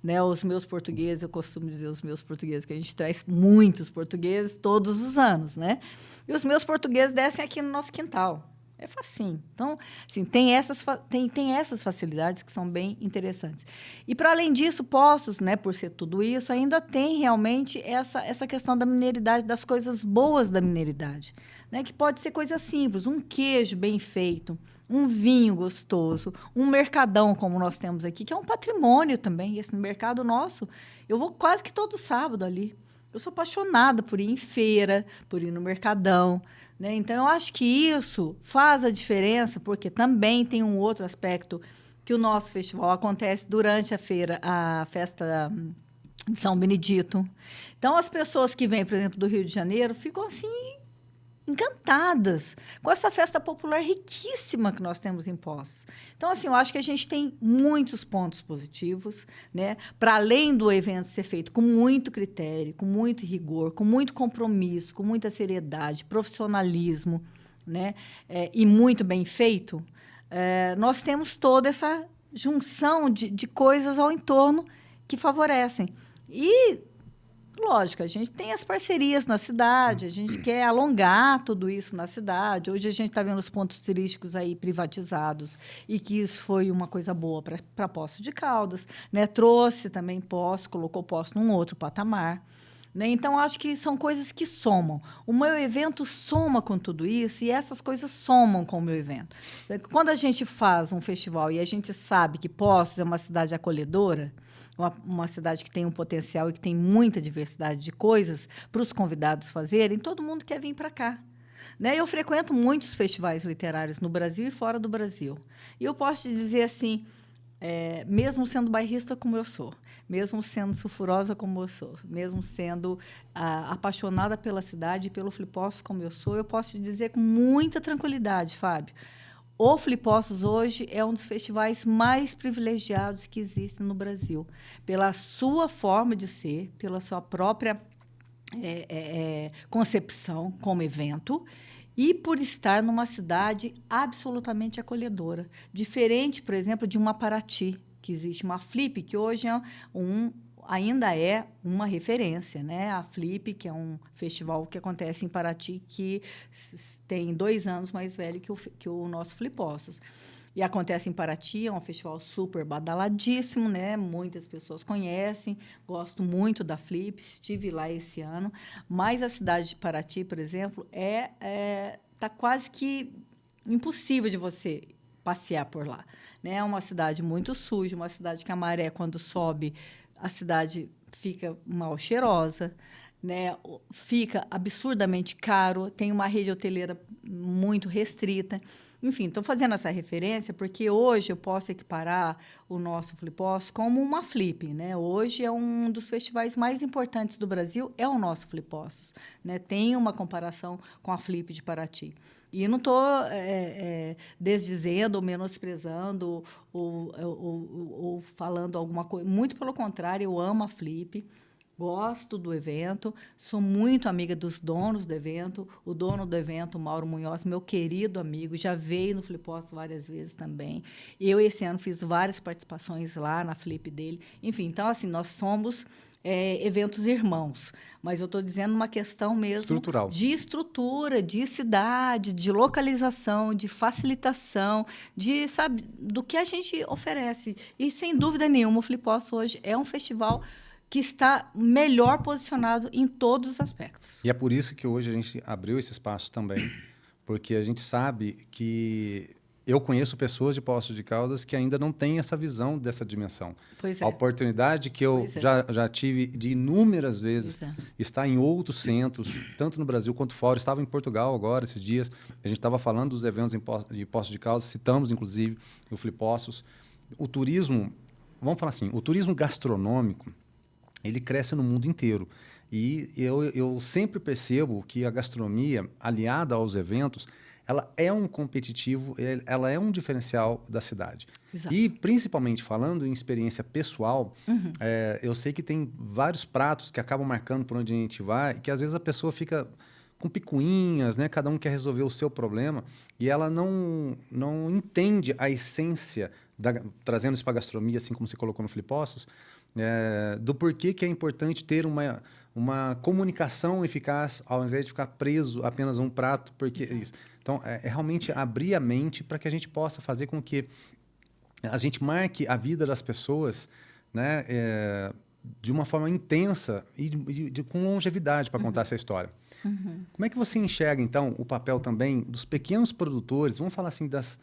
Né? Os meus portugueses, eu costumo dizer os meus portugueses, que a gente traz muitos portugueses todos os anos. Né? E os meus portugueses descem aqui no nosso quintal. É facinho. Então, assim, tem essas facilidades que são bem interessantes. E, para além disso, Poços, né, por ser tudo isso, ainda tem realmente essa questão da mineridade, das coisas boas da mineridade, né, que pode ser coisa simples, um queijo bem feito, um vinho gostoso, um mercadão, como nós temos aqui, que é um patrimônio também. E esse mercado nosso, eu vou quase que todo sábado ali. Eu sou apaixonada por ir em feira, por ir no mercadão. Né? Então, eu acho que isso faz a diferença, porque também tem um outro aspecto que o nosso festival acontece durante a festa de São Benedito. Então, as pessoas que vêm, por exemplo, do Rio de Janeiro, ficam assim encantadas com essa festa popular riquíssima que nós temos em Poços. Então, assim, eu acho que a gente tem muitos pontos positivos, né? Para além do evento ser feito com muito critério, com muito rigor, com muito compromisso, com muita seriedade, profissionalismo, né? E muito bem feito, nós temos toda essa junção de coisas ao entorno que favorecem. E lógico, a gente tem as parcerias na cidade, a gente quer alongar tudo isso na cidade. Hoje a gente está vendo os pontos turísticos aí privatizados e que isso foi uma coisa boa para Poços de Caldas, né? Trouxe também Poços, colocou Poços num outro patamar. Né? Então, acho que são coisas que somam. O meu evento soma com tudo isso e essas coisas somam com o meu evento. Quando a gente faz um festival e a gente sabe que Poços é uma cidade acolhedora, uma cidade que tem um potencial e que tem muita diversidade de coisas para os convidados fazerem, todo mundo quer vir para cá. Né? Eu frequento muitos festivais literários no Brasil e fora do Brasil. E eu posso te dizer assim, mesmo sendo bairrista como eu sou, mesmo sendo sulfurosa como eu sou, mesmo sendo apaixonada pela cidade e pelo Flipoços como eu sou, eu posso te dizer com muita tranquilidade, Fábio, o Flipoços hoje é um dos festivais mais privilegiados que existem no Brasil, pela sua forma de ser, pela sua própria concepção como evento, e por estar numa cidade absolutamente acolhedora. Diferente, por exemplo, de uma Paraty, que existe uma Flip, que hoje ainda é uma referência. Né? A Flip, que é um festival que acontece em Paraty, que tem 2 anos mais velho que o nosso Flipoços. E acontece em Paraty, é um festival super badaladíssimo, né? Muitas pessoas conhecem, gosto muito da Flip, estive lá esse ano, mas a cidade de Paraty, por exemplo, tá quase que impossível de você passear por lá. Né? É uma cidade muito suja, uma cidade que a maré, quando sobe, a cidade fica mal cheirosa, né? Fica absurdamente caro, tem uma rede hoteleira muito restrita. Enfim, estou fazendo essa referência porque hoje eu posso equiparar o nosso Flipoços como uma Flip. Né? Hoje é um dos festivais mais importantes do Brasil, é o nosso Flipoços. Né? Tem uma comparação com a Flip de Paraty. E não estou desdizendo ou menosprezando ou falando alguma coisa. Muito pelo contrário, eu amo a Flip. Gosto do evento, sou muito amiga dos donos do evento. O dono do evento, Mauro Munhoz, meu querido amigo, já veio no Flipoços várias vezes também. Eu, esse ano, fiz várias participações lá na Flip dele. Enfim, então, assim, nós somos eventos irmãos. Mas eu estou dizendo uma questão mesmo estrutural, de estrutura, de cidade, de localização, de facilitação, do que a gente oferece. E, sem dúvida nenhuma, o Flipoços hoje é um festival que está melhor posicionado em todos os aspectos. E é por isso que hoje a gente abriu esse espaço também, porque a gente sabe que eu conheço pessoas de Poços de Caldas que ainda não têm essa visão dessa dimensão. Pois A oportunidade que eu já tive de inúmeras vezes estar em outros centros, tanto no Brasil quanto fora. Eu estava em Portugal agora, esses dias. A gente estava falando dos eventos de Poços de Caldas, citamos, inclusive, o Flipossos. O turismo, vamos falar assim, o turismo gastronômico, ele cresce no mundo inteiro. E eu sempre percebo que a gastronomia, aliada aos eventos, ela é um competitivo, ela é um diferencial da cidade. Exato. E, principalmente falando em experiência pessoal, eu sei que tem vários pratos que acabam marcando por onde a gente vai, e que às vezes a pessoa fica com picuinhas, né? Cada um quer resolver o seu problema, e ela não entende a essência, trazendo isso para a gastronomia, assim como você colocou no Flipossos, do porquê que é importante ter uma comunicação eficaz ao invés de ficar preso apenas a um prato, porque isso. Então, é realmente abrir a mente para que a gente possa fazer com que a gente marque a vida das pessoas, né, de uma forma intensa e com longevidade para contar essa história. Como é que você enxerga, então, o papel também dos pequenos produtores, vamos falar assim, das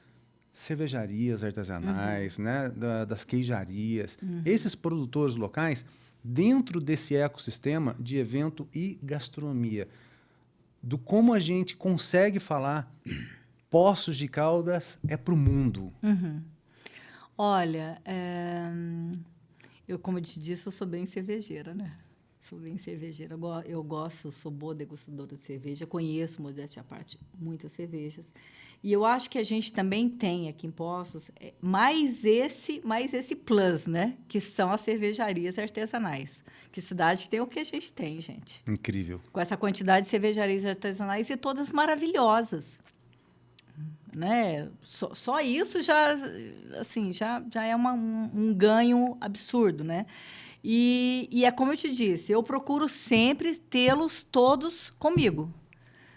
cervejarias artesanais, né, das queijarias, esses produtores locais, dentro desse ecossistema de evento e gastronomia, do como a gente consegue falar Poços de Caldas é para o mundo? Olha, eu, como eu te disse, eu sou bem cervejeira, né? Sou bem cervejeira. Eu gosto, sou boa degustadora de cerveja, conheço, modéstia à parte, muitas cervejas. E eu acho que a gente também tem aqui em Poços mais esse plus, né? Que são as cervejarias artesanais. Que cidade tem o que a gente tem, gente. Incrível. Com essa quantidade de cervejarias artesanais e todas maravilhosas. Né? Só isso já, assim, já é um ganho absurdo, né? E é como eu te disse, eu procuro sempre tê-los todos comigo,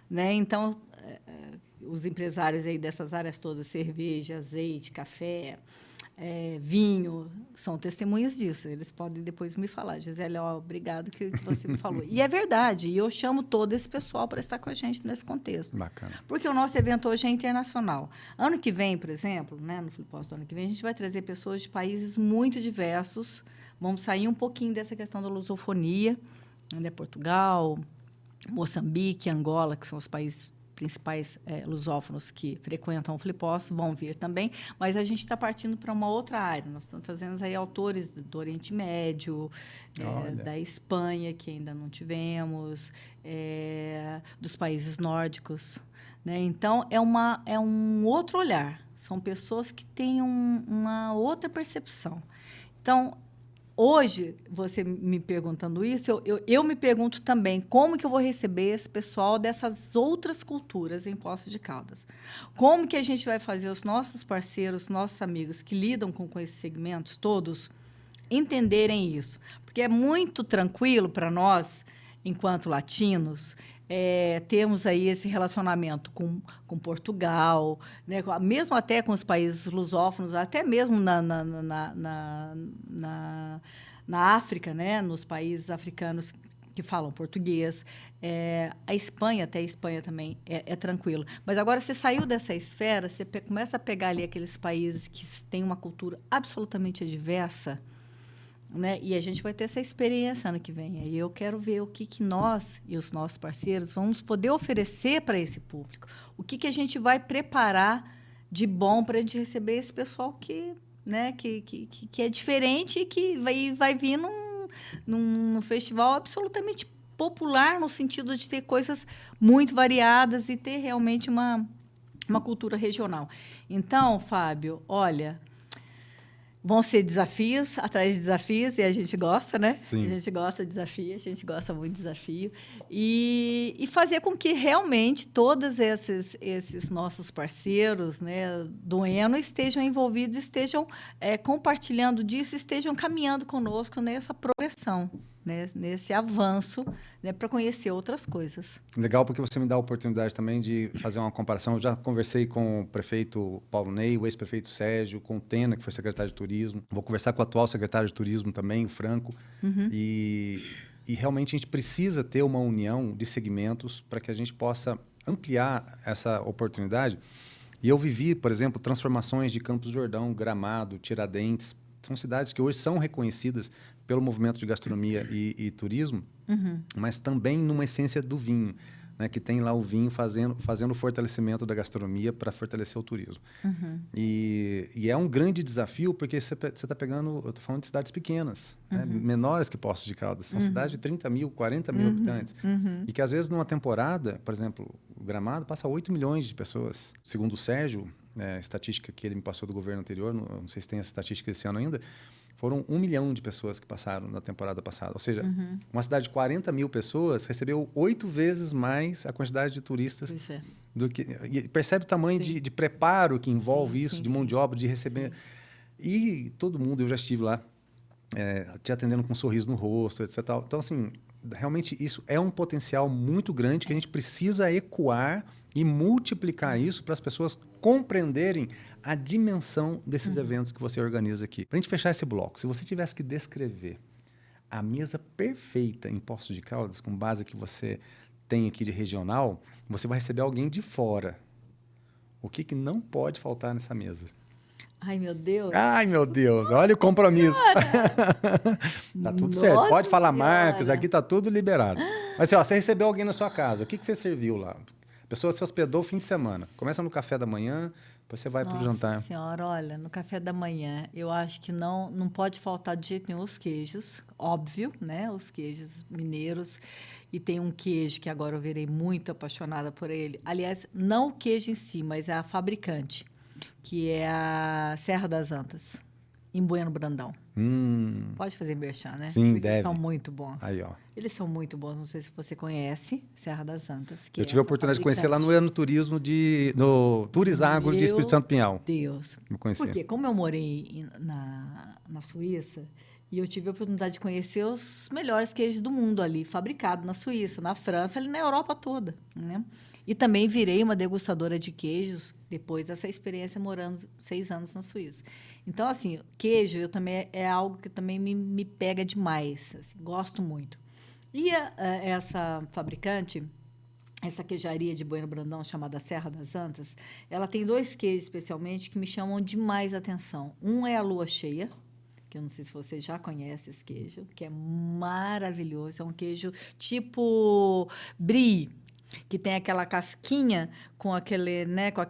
né? Então, os empresários aí dessas áreas todas, cerveja, azeite, café, vinho, são testemunhas disso. Eles podem depois me falar, Gisele, obrigado que você me falou. E é verdade, e eu chamo todo esse pessoal para estar com a gente nesse contexto. Bacana. Porque o nosso evento hoje é internacional. Ano que vem, por exemplo, né, no Flipostos do ano que vem, a gente vai trazer pessoas de países muito diversos. Vamos sair um pouquinho dessa questão da lusofonia, né, Portugal, Moçambique, Angola, que são os países principais lusófonos que frequentam o Flipostos, vão vir também, mas a gente está partindo para uma outra área. Nós estamos trazendo aí autores do Oriente Médio, da Espanha, que ainda não tivemos, dos países nórdicos. Né? Então, é um outro olhar. São pessoas que têm uma outra percepção. Então, hoje, você me perguntando isso, eu me pergunto também como que eu vou receber esse pessoal dessas outras culturas em Poços de Caldas. Como que a gente vai fazer os nossos parceiros, nossos amigos que lidam com esses segmentos todos entenderem isso? Porque é muito tranquilo para nós, enquanto latinos, temos aí esse relacionamento com Portugal, né, mesmo até com os países lusófonos, até mesmo na África, né, nos países africanos que falam português. A Espanha, até a Espanha também é tranquilo. Mas agora você saiu dessa esfera, você começa a pegar ali aqueles países que têm uma cultura absolutamente diversa, né? E a gente vai ter essa experiência ano que vem. E eu quero ver o que nós e os nossos parceiros vamos poder oferecer para esse público. O que a gente vai preparar de bom para a gente receber esse pessoal que é diferente e que vai vir num festival absolutamente popular, no sentido de ter coisas muito variadas e ter realmente uma cultura regional. Então, Fábio, olha, vão ser desafios atrás de desafios, e a gente gosta, né? Sim. A gente gosta de desafio, a gente gosta muito de desafio. E fazer com que realmente todos esses nossos parceiros, né, do Eno estejam envolvidos, estejam compartilhando disso, estejam caminhando conosco nessa progressão, né, nesse avanço, né, para conhecer outras coisas. Legal, porque você me dá a oportunidade também de fazer uma comparação. Eu já conversei com o prefeito Paulo Ney, o ex-prefeito Sérgio, com o Tena, que foi secretário de Turismo. Vou conversar com o atual secretário de Turismo também, o Franco. E realmente a gente precisa ter uma união de segmentos para que a gente possa ampliar essa oportunidade. E eu vivi, por exemplo, transformações de Campos do Jordão, Gramado, Tiradentes. São cidades que hoje são reconhecidas pelo movimento de gastronomia e turismo, mas também numa essência do vinho, né, que tem lá o vinho fazendo o fortalecimento da gastronomia para fortalecer o turismo. E é um grande desafio, porque você está pegando, eu estou falando de cidades pequenas, né, menores que Poços de Caldas. São cidades de 30 mil, 40 mil habitantes. E que, às vezes, numa temporada, por exemplo, o Gramado passa 8 milhões de pessoas. Segundo o Sérgio, estatística que ele me passou do governo anterior, não sei se tem essa estatística esse ano ainda, foram 1 milhão de pessoas que passaram na temporada passada. Ou seja, uma cidade de 40 mil pessoas recebeu 8 vezes mais a quantidade de turistas do que... E percebe o tamanho de preparo que envolve isso, de mão de obra, de receber... E todo mundo, eu já estive lá, te atendendo com um sorriso no rosto, etc. Então, assim, realmente isso é um potencial muito grande que a gente precisa ecoar e multiplicar isso para as pessoas compreenderem a dimensão desses eventos que você organiza aqui. Para a gente fechar esse bloco, se você tivesse que descrever a mesa perfeita em Poços de Caldas, com base que você tem aqui de regional, você vai receber alguém de fora. O que não pode faltar nessa mesa? Ai, meu Deus. Ai, meu Deus. Olha o compromisso. Tá tudo certo. Pode falar marcas, aqui tá tudo liberado. Mas, assim, você recebeu alguém na sua casa. O que você serviu lá? A pessoa se hospedou fim de semana. Começa no café da manhã, depois você vai para o jantar. Nossa senhora, olha, no café da manhã, eu acho que não pode faltar de jeito nenhum os queijos, óbvio, né? Os queijos mineiros. E tem um queijo que agora eu virei muito apaixonada por ele. Aliás, não o queijo em si, mas a fabricante, que é a Serra das Antas, em Bueno Brandão. Pode fazer merchan, né? Sim, porque deve. Eles são muito bons. Aí, ó. Eles são muito bons. Não sei se você conhece Serra das Antas. Eu tive a oportunidade de conhecer lá no Enoturismo no Turisagro de Espírito Santo Pinhal. Deus. Eu conheci. Porque como eu morei na Suíça, e eu tive a oportunidade de conhecer os melhores queijos do mundo ali, fabricados na Suíça, na França, ali na Europa toda, né? E também virei uma degustadora de queijos depois dessa experiência morando 6 anos na Suíça. Então, assim, queijo eu também é algo que também me pega demais, assim, gosto muito. E essa fabricante, essa queijaria de Bueno Brandão, chamada Serra das Antas, ela tem 2 queijos, especialmente, que me chamam demais a atenção. Um é a lua cheia, que eu não sei se você já conhece esse queijo, que é maravilhoso. É um queijo tipo brie, que tem aquela casquinha com aquele, né, com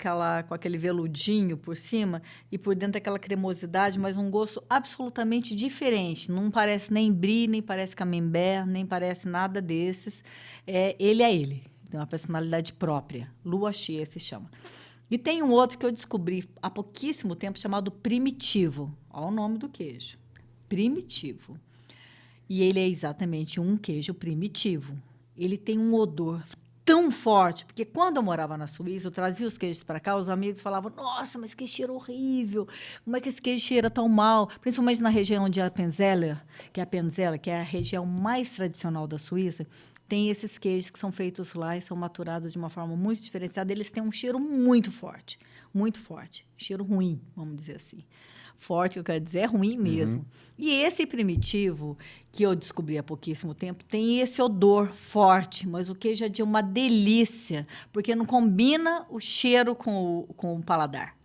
aquele veludinho por cima e por dentro aquela cremosidade, mas um gosto absolutamente diferente. Não parece nem brie, nem parece camembert, nem parece nada desses. Ele é ele. Tem uma personalidade própria. Lua cheia se chama. E tem um outro que eu descobri há pouquíssimo tempo, chamado Primitivo. Olha o nome do queijo. Primitivo. E ele é exatamente um queijo primitivo. Ele tem um odor tão forte, porque quando eu morava na Suíça, eu trazia os queijos para cá, os amigos falavam, nossa, mas que cheiro horrível, como é que esse queijo cheira tão mal? Principalmente na região de Appenzeller, que é a região mais tradicional da Suíça, tem esses queijos que são feitos lá e são maturados de uma forma muito diferenciada. Eles têm um cheiro muito forte, cheiro ruim, vamos dizer assim. Forte, que eu quero dizer, é ruim mesmo. E esse primitivo, que eu descobri há pouquíssimo tempo, tem esse odor forte, mas o queijo é de uma delícia, porque não combina o cheiro com o paladar.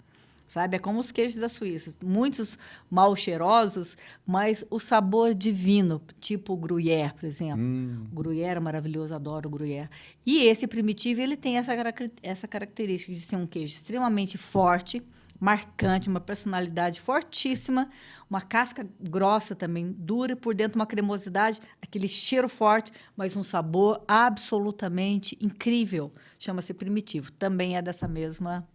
Sabe? É como os queijos da Suíça. Muitos mal cheirosos, mas o sabor divino, tipo o Gruyère, por exemplo. O Gruyère é maravilhoso, adoro o Gruyère. E esse primitivo, ele tem essa característica de ser um queijo extremamente forte, marcante, uma personalidade fortíssima, uma casca grossa também, dura, e por dentro uma cremosidade, aquele cheiro forte, mas um sabor absolutamente incrível. Chama-se primitivo. Também é dessa mesma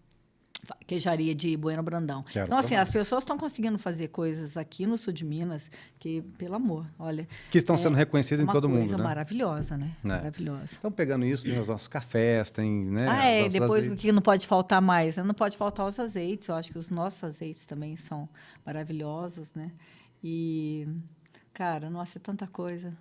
queijaria de Bueno Brandão. Então, assim, as pessoas estão conseguindo fazer coisas aqui no sul de Minas que, pelo amor, olha... Que estão sendo reconhecidas em todo mundo, né? Uma coisa maravilhosa, né? Maravilhosa. Então, pegando isso, tem os nossos cafés, tem, né? Depois o que não pode faltar mais? Não pode faltar os azeites. Eu acho que os nossos azeites também são maravilhosos, né? E... Cara, nossa, é tanta coisa.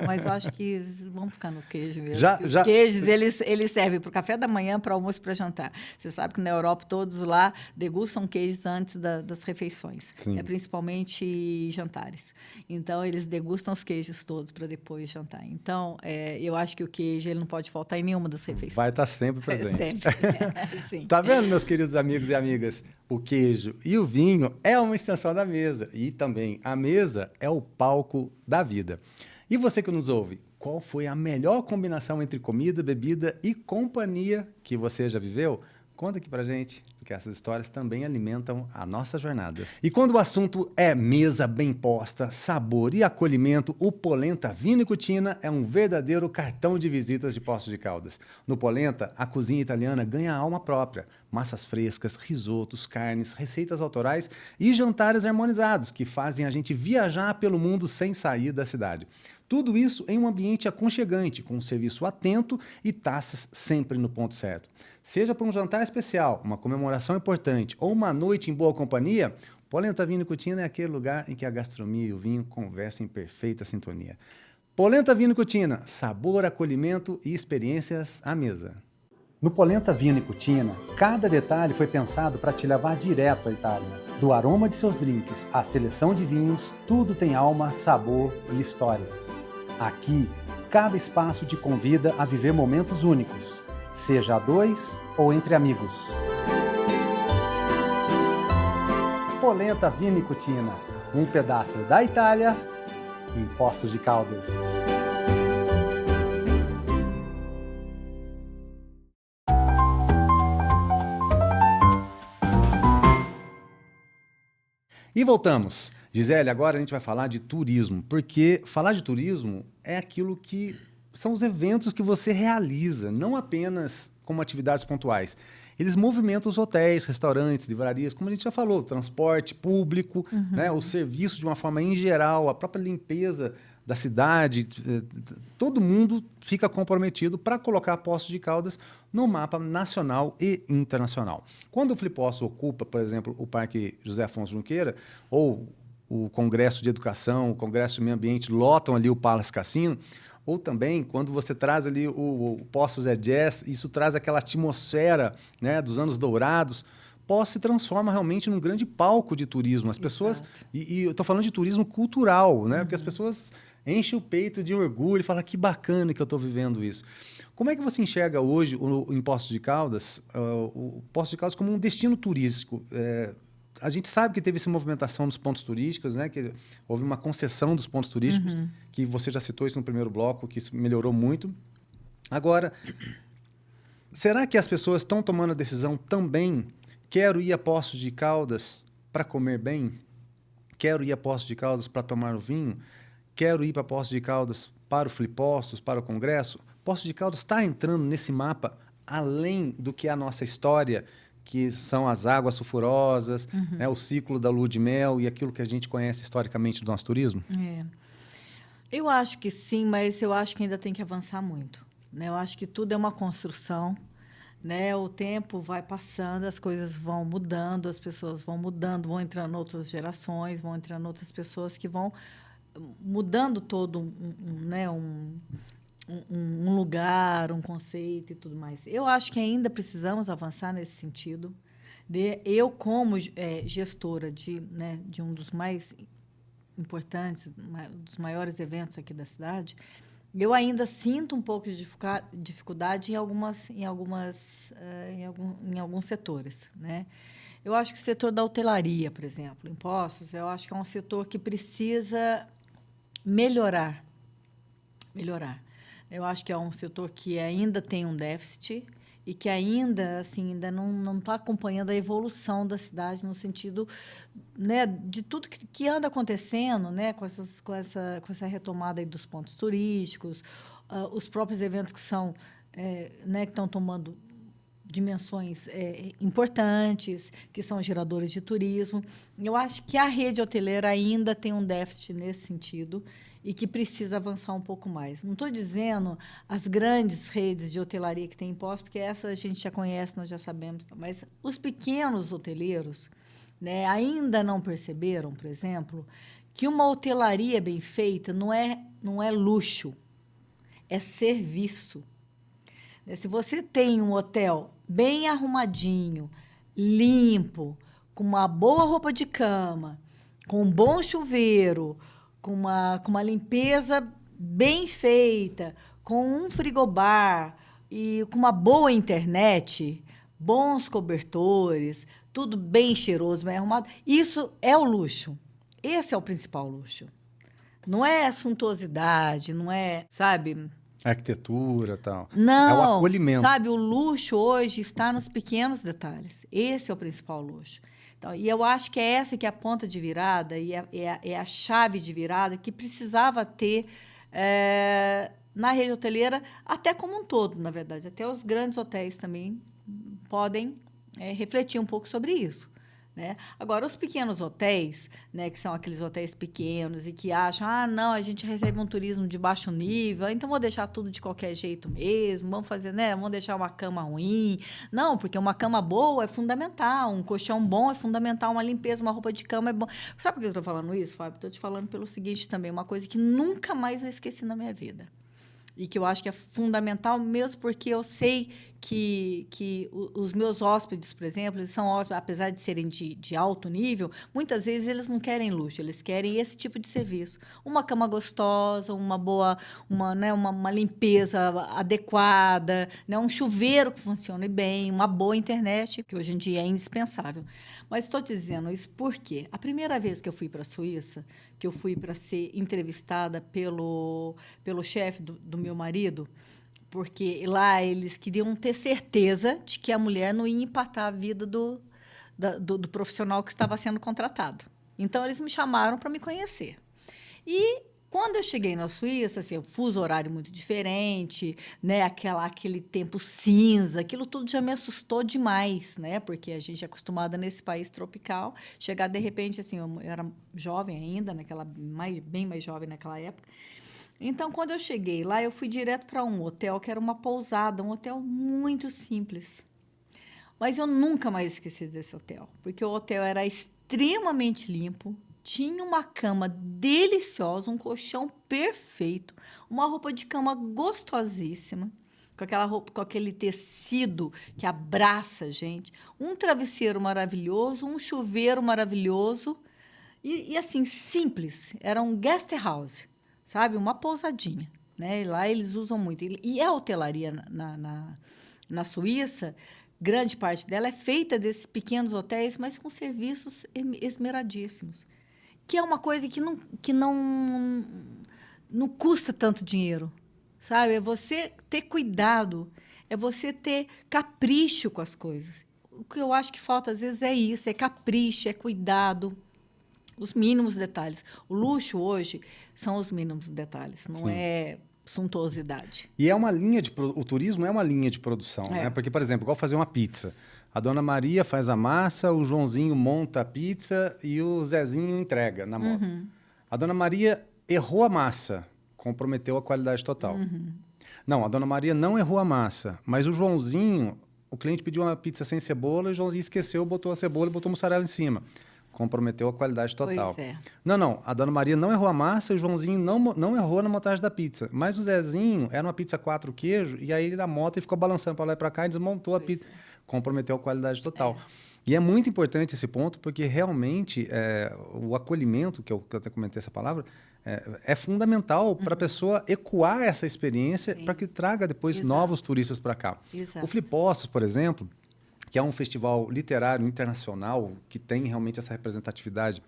Mas eu acho que vamos ficar no queijo mesmo. Já. Os queijos, eles servem para o café da manhã, para almoço e para jantar. Você sabe que na Europa todos lá degustam queijos antes das refeições, principalmente jantares. Então, eles degustam os queijos todos para depois jantar. Então, eu acho que o queijo ele não pode faltar em nenhuma das refeições. Vai estar sempre presente. Sempre. Sim. Tá vendo, meus queridos amigos e amigas? O queijo e o vinho é uma extensão da mesa. E também a mesa é o palco da vida. E você que nos ouve, qual foi a melhor combinação entre comida, bebida e companhia que você já viveu? Conta aqui pra gente, porque essas histórias também alimentam a nossa jornada. E quando o assunto é mesa bem posta, sabor e acolhimento, o Polenta Vino e Cucina é um verdadeiro cartão de visitas de Poços de Caldas. No Polenta, a cozinha italiana ganha alma própria. Massas frescas, risotos, carnes, receitas autorais e jantares harmonizados que fazem a gente viajar pelo mundo sem sair da cidade. Tudo isso em um ambiente aconchegante, com um serviço atento e taças sempre no ponto certo. Seja para um jantar especial, uma comemoração importante ou uma noite em boa companhia, Polenta Vino e Cucina é aquele lugar em que a gastronomia e o vinho conversam em perfeita sintonia. Polenta Vino e Cucina, sabor, acolhimento e experiências à mesa. No Polenta Vino e Cucina, cada detalhe foi pensado para te levar direto à Itália. Do aroma de seus drinks à seleção de vinhos, tudo tem alma, sabor e história. Aqui, cada espaço te convida a viver momentos únicos, seja a dois ou entre amigos. Polenta Vino e Cucina, um pedaço da Itália em Poços de Caldas. E voltamos. Gisele, agora a gente vai falar de turismo, porque falar de turismo é aquilo que são os eventos que você realiza, não apenas como atividades pontuais. Eles movimentam os hotéis, restaurantes, livrarias, como a gente já falou, transporte público, né, o serviço de uma forma em geral, a própria limpeza da cidade, todo mundo fica comprometido para colocar Poços de Caldas no mapa nacional e internacional. Quando o Flipoço ocupa, por exemplo, o Parque José Afonso Junqueira, ou o Congresso de Educação, o Congresso de Meio Ambiente lotam ali o Palace Cassino, ou também quando você traz ali o Poços é Jazz, isso traz aquela atmosfera, né, dos anos dourados. Poços se transforma realmente num grande palco de turismo. As pessoas, e eu estou falando de turismo cultural, né, porque as pessoas enchem o peito de orgulho e falam que bacana que eu estou vivendo isso. Como é que você enxerga hoje em Poços de Caldas, o Poços de Caldas como um destino turístico? A gente sabe que teve essa movimentação dos pontos turísticos, né? Que houve uma concessão dos pontos turísticos, que você já citou isso no primeiro bloco, que isso melhorou muito. Agora, será que as pessoas estão tomando a decisão também? Quero ir a Poços de Caldas para comer bem? Quero ir a Poços de Caldas para tomar o vinho? Quero ir para Poços de Caldas para o Flipoços, para o Congresso? Poços de Caldas está entrando nesse mapa além do que é a nossa história, que são as águas sulfurosas, né, o ciclo da lua de mel e aquilo que a gente conhece historicamente do nosso turismo? Eu acho que sim, mas eu acho que ainda tem que avançar muito, né? Eu acho que tudo é uma construção, né? O tempo vai passando, as coisas vão mudando, as pessoas vão mudando, vão entrando outras gerações, vão entrando outras pessoas que vão mudando todo um lugar, um conceito e tudo mais. Eu acho que ainda precisamos avançar nesse sentido. Eu, como gestora de um dos mais importantes, dos maiores eventos aqui da cidade, eu ainda sinto um pouco de dificuldade em alguns setores, né? Eu acho que o setor da hotelaria, por exemplo, em Poços, eu acho que é um setor que precisa melhorar. Eu acho que é um setor que ainda tem um déficit e que ainda não está acompanhando a evolução da cidade no sentido, né, de tudo que anda acontecendo, né, com essa retomada aí dos pontos turísticos, os próprios eventos que são, que estão tomando dimensões importantes, que são geradores de turismo. Eu acho que a rede hoteleira ainda tem um déficit nesse sentido e que precisa avançar um pouco mais. Não estou dizendo as grandes redes de hotelaria que tem em Poços, porque essa a gente já conhece, nós já sabemos, mas os pequenos hoteleiros, né, ainda não perceberam, por exemplo, que uma hotelaria bem feita não é luxo, é serviço. Se você tem um hotel bem arrumadinho, limpo, com uma boa roupa de cama, com um bom chuveiro, com uma limpeza bem feita, com um frigobar e com uma boa internet, bons cobertores, tudo bem cheiroso, bem arrumado, isso é o luxo. Esse é o principal luxo. Não é a suntuosidade, não é, sabe... Arquitetura e tal. Não, é o acolhimento. Sabe, o luxo hoje está nos pequenos detalhes. Esse é o principal luxo. Então, e eu acho que é essa que é a ponta de virada e é a chave de virada que precisava ter na rede hoteleira, até como um todo, na verdade. Até os grandes hotéis também podem refletir um pouco sobre isso. Né? Agora, os pequenos hotéis, né, que são aqueles hotéis pequenos e que acham, não, a gente recebe um turismo de baixo nível, então vou deixar tudo de qualquer jeito mesmo, vamos fazer, né, vamos deixar uma cama ruim. Não, porque uma cama boa é fundamental, um colchão bom é fundamental, uma limpeza, uma roupa de cama é bom. Sabe por que eu estou falando isso, Fábio? Estou te falando pelo seguinte também, uma coisa que nunca mais eu esqueci na minha vida. E que eu acho que é fundamental mesmo porque eu sei que os meus hóspedes, por exemplo, eles são hóspedes, apesar de serem de alto nível, muitas vezes eles não querem luxo, eles querem esse tipo de serviço. Uma cama gostosa, uma boa, uma limpeza adequada, né, um chuveiro que funcione bem, uma boa internet, que hoje em dia é indispensável. Mas estou te dizendo isso porque a primeira vez que eu fui para a Suíça, que eu fui para ser entrevistada pelo chefe do meu marido, porque lá eles queriam ter certeza de que a mulher não ia empatar a vida do profissional que estava sendo contratado. Então, eles me chamaram para me conhecer. E, quando eu cheguei na Suíça, assim, o fuso horário muito diferente, né, aquele tempo cinza, aquilo tudo já me assustou demais, né, porque a gente é acostumada nesse país tropical, chegar de repente, assim, eu era jovem ainda, bem mais jovem naquela época. Então, quando eu cheguei lá, eu fui direto para um hotel que era uma pousada, um hotel muito simples. Mas eu nunca mais esqueci desse hotel, porque o hotel era extremamente limpo, tinha uma cama deliciosa, um colchão perfeito, uma roupa de cama gostosíssima, com aquela roupa, com aquele tecido que abraça a gente, um travesseiro maravilhoso, um chuveiro maravilhoso e assim, simples. Era um guest house. Sabe? Uma pousadinha. Né? E lá eles usam muito. E a hotelaria na Suíça, grande parte dela é feita desses pequenos hotéis, mas com serviços esmeradíssimos. Que é uma coisa que não custa tanto dinheiro. Sabe? É você ter cuidado, é você ter capricho com as coisas. O que eu acho que falta, às vezes, é isso, é capricho, é cuidado. Os mínimos detalhes. O luxo hoje são os mínimos detalhes, não é suntuosidade. E o turismo é uma linha de produção, né? Porque, por exemplo, igual fazer uma pizza. A dona Maria faz a massa, o Joãozinho monta a pizza e o Zezinho entrega na moto. A dona Maria errou a massa, comprometeu a qualidade total. Não, a dona Maria não errou a massa, mas o Joãozinho, o cliente pediu uma pizza sem cebola e o Joãozinho esqueceu, botou a cebola e botou mussarela em cima. Comprometeu a qualidade total. Pois é. Não. A dona Maria não errou a massa e o Joãozinho não errou na montagem da pizza. Mas o Zezinho era uma pizza 4 queijos e aí ele na moto e ficou balançando para lá e para cá e desmontou a pizza. Comprometeu a qualidade total. E é muito importante esse ponto porque realmente o acolhimento, que eu até comentei essa palavra, é fundamental para a pessoa ecoar essa experiência para que traga depois novos turistas para cá. Exato. O Flipostos, por exemplo, que é um festival literário internacional que tem realmente essa representatividade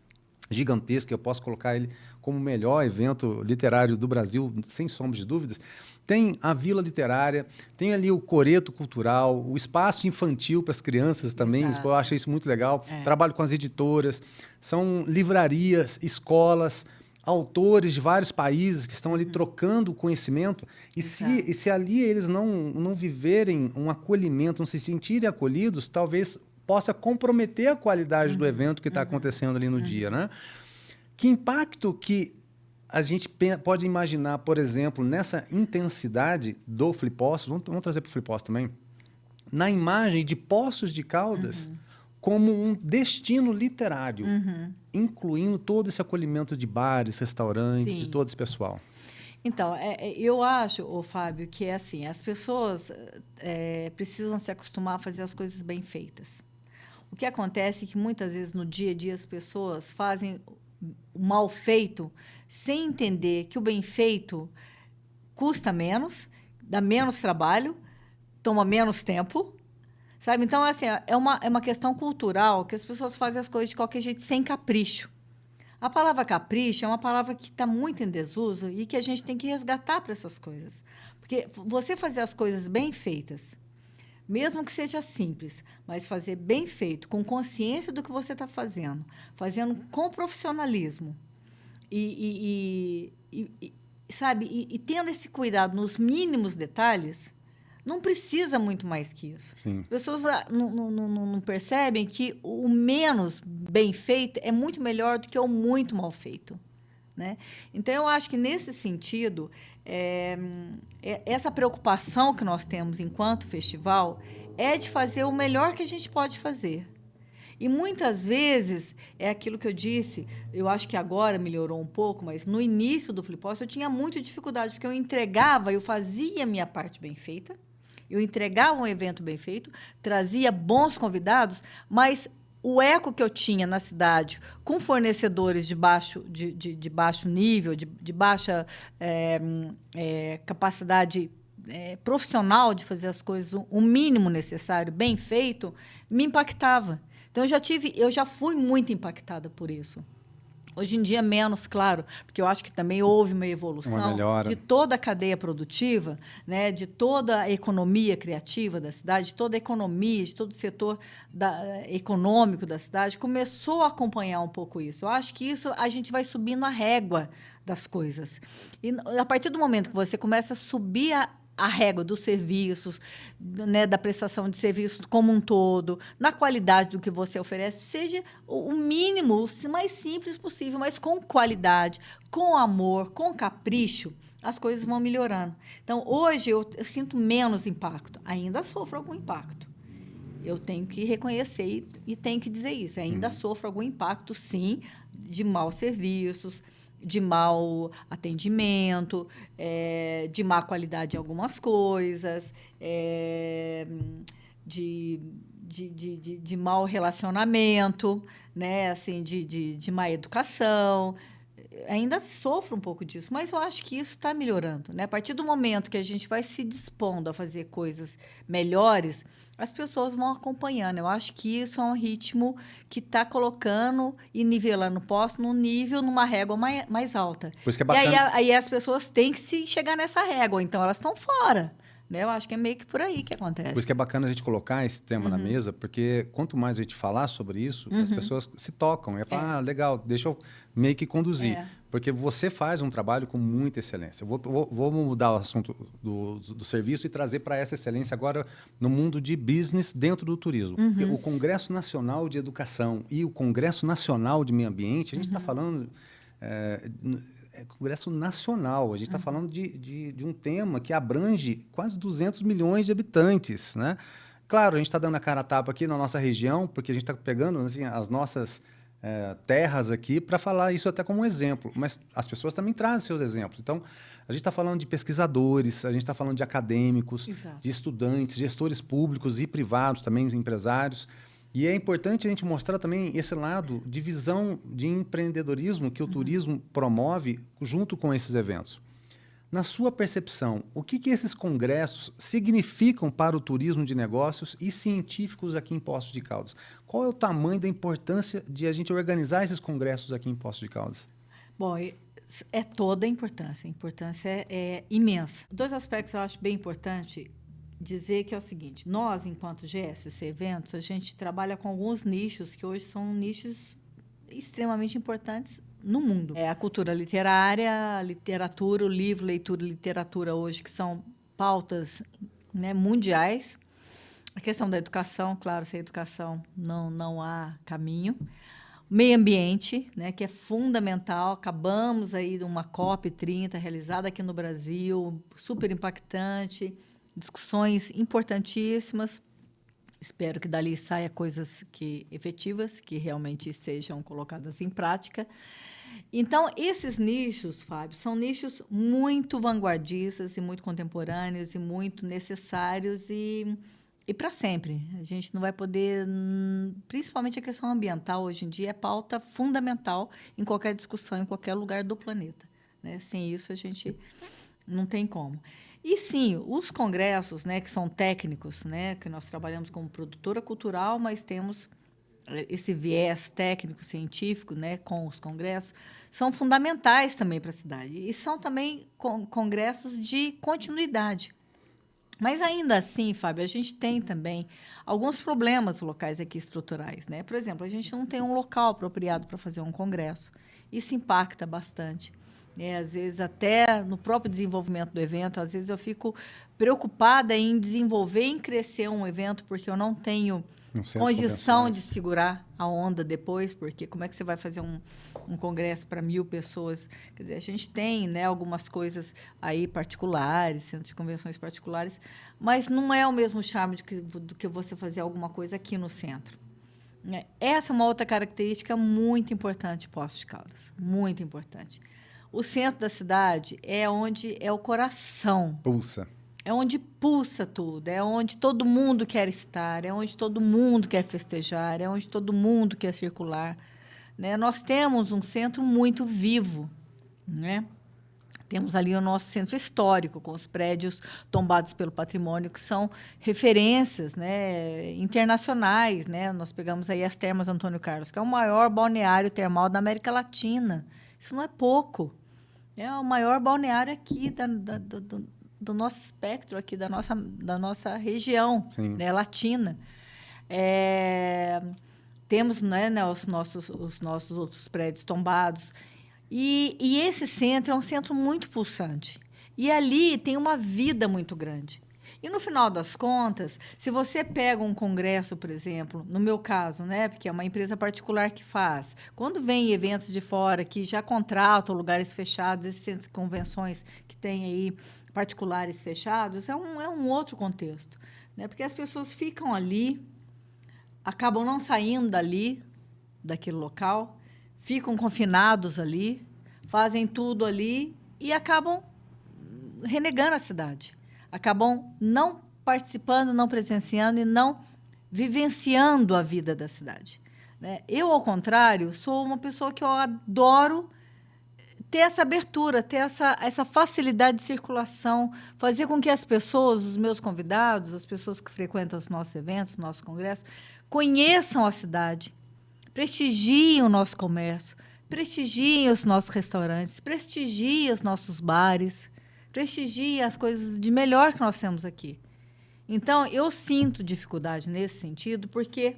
gigantesca, eu posso colocar ele como o melhor evento literário do Brasil, sem sombra de dúvidas. Tem a Vila Literária, tem ali o Coreto Cultural, o espaço infantil para as crianças também, eu achei isso muito legal. Trabalho com as editoras, são livrarias, escolas, autores de vários países que estão ali trocando conhecimento. E se ali eles não viverem um acolhimento, não se sentirem acolhidos, talvez possa comprometer a qualidade do evento que está acontecendo ali no dia, né? Que impacto que a gente pode imaginar, por exemplo, nessa intensidade do Flipostos, vamos trazer para o Flipostos também, na imagem de Poços de Caldas como um destino literário, incluindo todo esse acolhimento de bares, restaurantes, Sim. de todo esse pessoal. Então, eu acho, Fábio, que é assim, as pessoas precisam se acostumar a fazer as coisas bem feitas. O que acontece é que, muitas vezes, no dia a dia, as pessoas fazem o mal feito sem entender que o bem feito custa menos, dá menos trabalho, toma menos tempo, sabe? Então, assim, é uma questão cultural que as pessoas fazem as coisas de qualquer jeito, sem capricho. A palavra capricho é uma palavra que está muito em desuso e que a gente tem que resgatar para essas coisas. Porque você fazer as coisas bem feitas, mesmo que seja simples, mas fazer bem feito, com consciência do que você está fazendo com profissionalismo sabe, e tendo esse cuidado nos mínimos detalhes, não precisa muito mais que isso. Sim. As pessoas não percebem que o menos bem feito é muito melhor do que o muito mal feito, né? Então, eu acho que, nesse sentido, essa preocupação que nós temos enquanto festival é de fazer o melhor que a gente pode fazer. E, muitas vezes, é aquilo que eu disse, eu acho que agora melhorou um pouco, mas no início do Flippost eu tinha muita dificuldade, porque eu fazia a minha parte bem feita, eu entregava um evento bem feito, trazia bons convidados, mas o eco que eu tinha na cidade, com fornecedores de baixo nível, de baixa capacidade profissional de fazer as coisas, o mínimo necessário, bem feito, me impactava. Então, eu já fui muito impactada por isso. Hoje em dia, menos, claro, porque eu acho que também houve uma evolução de toda a cadeia produtiva, né, de toda a economia criativa da cidade, de toda a economia, de todo o setor econômico da cidade, começou a acompanhar um pouco isso. Eu acho que isso a gente vai subindo a régua das coisas. E, a partir do momento que você começa a subir a régua dos serviços, né, da prestação de serviços como um todo, na qualidade do que você oferece, seja o mínimo, o mais simples possível, mas com qualidade, com amor, com capricho, as coisas vão melhorando. Então, hoje, eu sinto menos impacto. Ainda sofro algum impacto. Eu tenho que reconhecer e tenho que dizer isso. Ainda sofro algum impacto, sim, de maus serviços, de mau atendimento, de má qualidade em algumas coisas, de mau relacionamento, né? Assim, de má educação. Ainda sofro um pouco disso, mas eu acho que isso está melhorando, né? A partir do momento que a gente vai se dispondo a fazer coisas melhores, as pessoas vão acompanhando. Eu acho que isso é um ritmo que está colocando e nivelando o posto num nível, numa régua mais alta. Por isso que é bacana. E aí as pessoas têm que se chegar nessa régua, então elas estão fora. Né? Eu acho que é meio que por aí que acontece. Por isso que é bacana a gente colocar esse tema na mesa, porque quanto mais a gente falar sobre isso, as pessoas se tocam. E falam, legal, deixa eu meio que conduzir. Porque você faz um trabalho com muita excelência. Vou mudar o assunto do serviço e trazer para essa excelência agora no mundo de business dentro do turismo. O Congresso Nacional de Educação e o Congresso Nacional de Meio Ambiente, a gente está falando... Congresso Nacional. A gente está falando de um tema que abrange quase 200 milhões de habitantes, né? Claro, a gente está dando a cara a tapa aqui na nossa região, porque a gente está pegando assim, as nossas terras aqui para falar isso até como um exemplo, mas as pessoas também trazem seus exemplos. Então, a gente está falando de pesquisadores, a gente está falando de acadêmicos, Exato. de estudantes, gestores públicos e privados, também empresários. E é importante a gente mostrar também esse lado de visão de empreendedorismo que o turismo promove junto com esses eventos. Na sua percepção, o que esses congressos significam para o turismo de negócios e científicos aqui em Poços de Caldas? Qual é o tamanho da importância de a gente organizar esses congressos aqui em Poços de Caldas? Bom, é toda a importância. A importância é imensa. Dois aspectos eu acho bem importantes dizer, que é o seguinte: nós, enquanto GSC Eventos, a gente trabalha com alguns nichos que hoje são nichos extremamente importantes no mundo. A cultura literária, a literatura, o livro, leitura e literatura hoje, que são pautas, né, mundiais. A questão da educação, claro, sem educação não há caminho. Meio ambiente, né, que é fundamental. Acabamos aí de uma COP30 realizada aqui no Brasil, super impactante, discussões importantíssimas, Espero que dali saia coisas efetivas, que realmente sejam colocadas em prática. Então, esses nichos, Fábio, são nichos muito vanguardistas e muito contemporâneos e muito necessários e para sempre. A gente não vai poder, principalmente a questão ambiental, hoje em dia é pauta fundamental em qualquer discussão, em qualquer lugar do planeta, né? Sem isso, a gente não tem como. E sim, os congressos, né, que são técnicos, né, que nós trabalhamos como produtora cultural, mas temos esse viés técnico, científico, né, com os congressos, são fundamentais também para a cidade. E são também congressos de continuidade. Mas, ainda assim, Fábio, a gente tem também alguns problemas locais aqui estruturais, né? Por exemplo, a gente não tem um local apropriado para fazer um congresso. Isso impacta bastante. Às vezes, até no próprio desenvolvimento do evento, às vezes eu fico preocupada em desenvolver, em crescer um evento, porque eu não tenho condição de segurar a onda depois, porque como é que você vai fazer um congresso para 1.000 pessoas? Quer dizer, a gente tem, né, algumas coisas aí particulares, centros de convenções particulares, mas não é o mesmo charme do que você fazer alguma coisa aqui no centro. Essa é uma outra característica muito importante de Poços de Caldas, muito importante. O centro da cidade é onde é o coração. Pulsa. É onde pulsa tudo, é onde todo mundo quer estar, é onde todo mundo quer festejar, é onde todo mundo quer circular, né? Nós temos um centro muito vivo, né? Temos ali o nosso centro histórico, com os prédios tombados pelo patrimônio, que são referências, né, internacionais, né? Nós pegamos aí as Termas Antônio Carlos, que é o maior balneário termal da América Latina. Isso não é pouco. É o maior balneário aqui do nosso espectro, aqui da nossa região, né, latina. Temos, né, os nossos outros prédios tombados. E esse centro é um centro muito pulsante. E ali tem uma vida muito grande. E, no final das contas, se você pega um congresso, por exemplo, no meu caso, né, porque é uma empresa particular que faz, quando vem eventos de fora que já contratam lugares fechados, esses centros de convenções que tem aí particulares fechados, é um outro contexto, né, porque as pessoas ficam ali, acabam não saindo daquele local, ficam confinados ali, fazem tudo ali e acabam renegando a cidade. Acabam não participando, não presenciando e não vivenciando a vida da cidade, né? Eu, ao contrário, sou uma pessoa que eu adoro ter essa abertura, ter essa facilidade de circulação, fazer com que as pessoas, os meus convidados, as pessoas que frequentam os nossos eventos, os nossos congressos, conheçam a cidade, prestigiem o nosso comércio, prestigiem os nossos restaurantes, prestigiem os nossos bares, prestigiem as coisas de melhor que nós temos aqui. Então, eu sinto dificuldade nesse sentido, porque,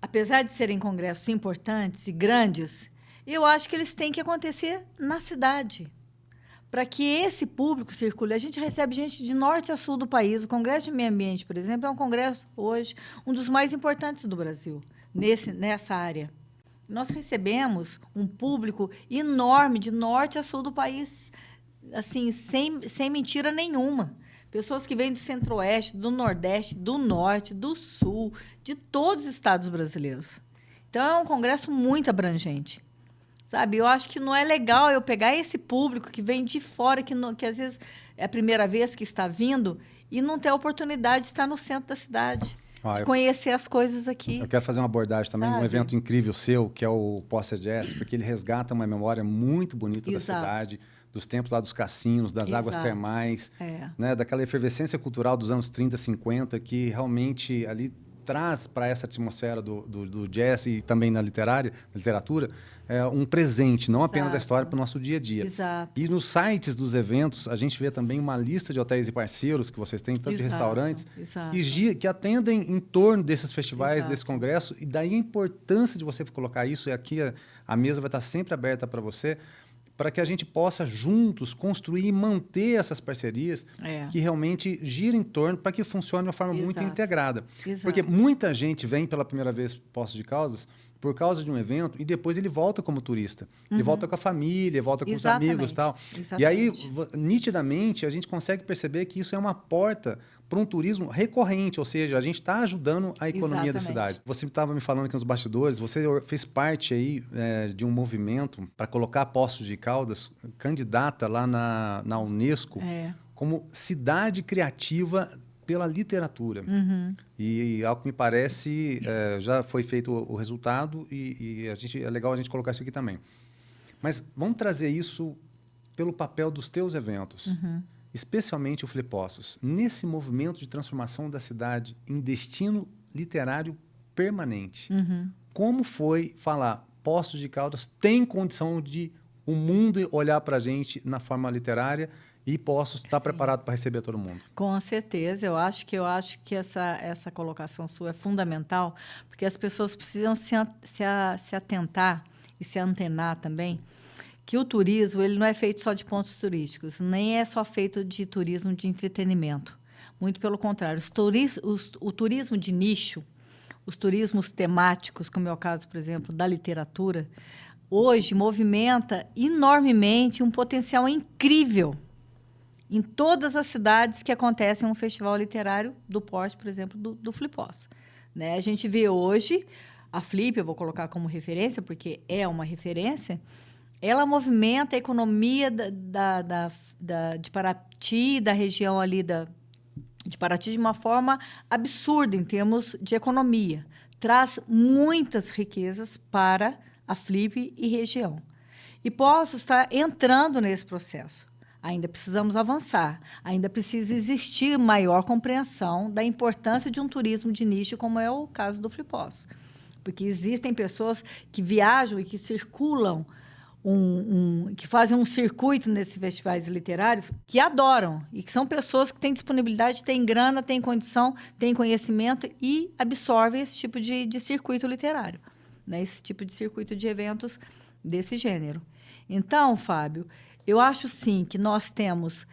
apesar de serem congressos importantes e grandes, eu acho que eles têm que acontecer na cidade, para que esse público circule. A gente recebe gente de norte a sul do país. O Congresso de Meio Ambiente, por exemplo, é um congresso, hoje, um dos mais importantes do Brasil, nessa área. Nós recebemos um público enorme de norte a sul do país, assim, sem mentira nenhuma. Pessoas que vêm do centro-oeste, do nordeste, do norte, do sul, de todos os estados brasileiros. Então, é um congresso muito abrangente. Sabe? Eu acho que não é legal eu pegar esse público que vem de fora, que às vezes é a primeira vez que está vindo, e não ter a oportunidade de estar no centro da cidade. De conhecer as coisas aqui. Eu quero fazer uma abordagem também de um evento incrível seu, que é o Poça Jazz, porque ele resgata uma memória muito bonita da cidade, dos tempos lá dos cassinos, das águas termais, né, daquela efervescência cultural dos anos 30, 50, que realmente ali traz para essa atmosfera do jazz e também na literatura, um presente, não apenas a história para o nosso dia a dia. Exato. E nos sites dos eventos, a gente vê também uma lista de hotéis e parceiros que vocês têm, tanto de restaurantes, que atendem em torno desses festivais, desse congresso, e daí a importância de você colocar isso, e aqui a mesa vai estar sempre aberta para você, para que a gente possa juntos construir e manter essas parcerias que realmente girem em torno, para que funcione de uma forma muito integrada. Porque muita gente vem pela primeira vez para Poços de Caldas por causa de um evento e depois ele volta como turista. Ele volta com a família, volta com os amigos e tal. E aí, nitidamente, a gente consegue perceber que isso é uma porta para um turismo recorrente, ou seja, a gente está ajudando a economia da cidade. Você estava me falando aqui nos bastidores, você fez parte aí de um movimento para colocar Poços de Caldas candidata lá na Unesco como cidade criativa pela literatura. E ao que me parece, já foi feito o resultado e é legal a gente colocar isso aqui também. Mas vamos trazer isso pelo papel dos teus eventos, especialmente o Flipossos, nesse movimento de transformação da cidade em destino literário permanente. Como foi falar, Poços de Caldas tem condição de o mundo olhar para a gente na forma literária e Poços estar preparado para receber todo mundo? Com certeza, eu acho que essa colocação sua é fundamental, porque as pessoas precisam se atentar e se antenar também, que o turismo ele não é feito só de pontos turísticos, nem é só feito de turismo de entretenimento. Muito pelo contrário, o turismo de nicho, os turismos temáticos, como é o caso, por exemplo, da literatura, hoje movimenta enormemente um potencial incrível em todas as cidades que acontecem um festival literário do porte, por exemplo, do Flipossos. Né? A gente vê hoje, a Flip, eu vou colocar como referência, porque é uma referência, ela movimenta a economia de Paraty, da região ali de Paraty, de uma forma absurda em termos de economia. Traz muitas riquezas para a Flip e região. E Poços está entrando nesse processo. Ainda precisamos avançar, ainda precisa existir maior compreensão da importância de um turismo de nicho, como é o caso do Flipossos. Porque existem pessoas que viajam e que circulam, que fazem um circuito nesses festivais literários, que adoram, e que são pessoas que têm disponibilidade, têm grana, têm condição, têm conhecimento e absorvem esse tipo de circuito literário, né? Esse tipo de circuito de eventos desse gênero. Então, Fábio, eu acho, sim, que nós temos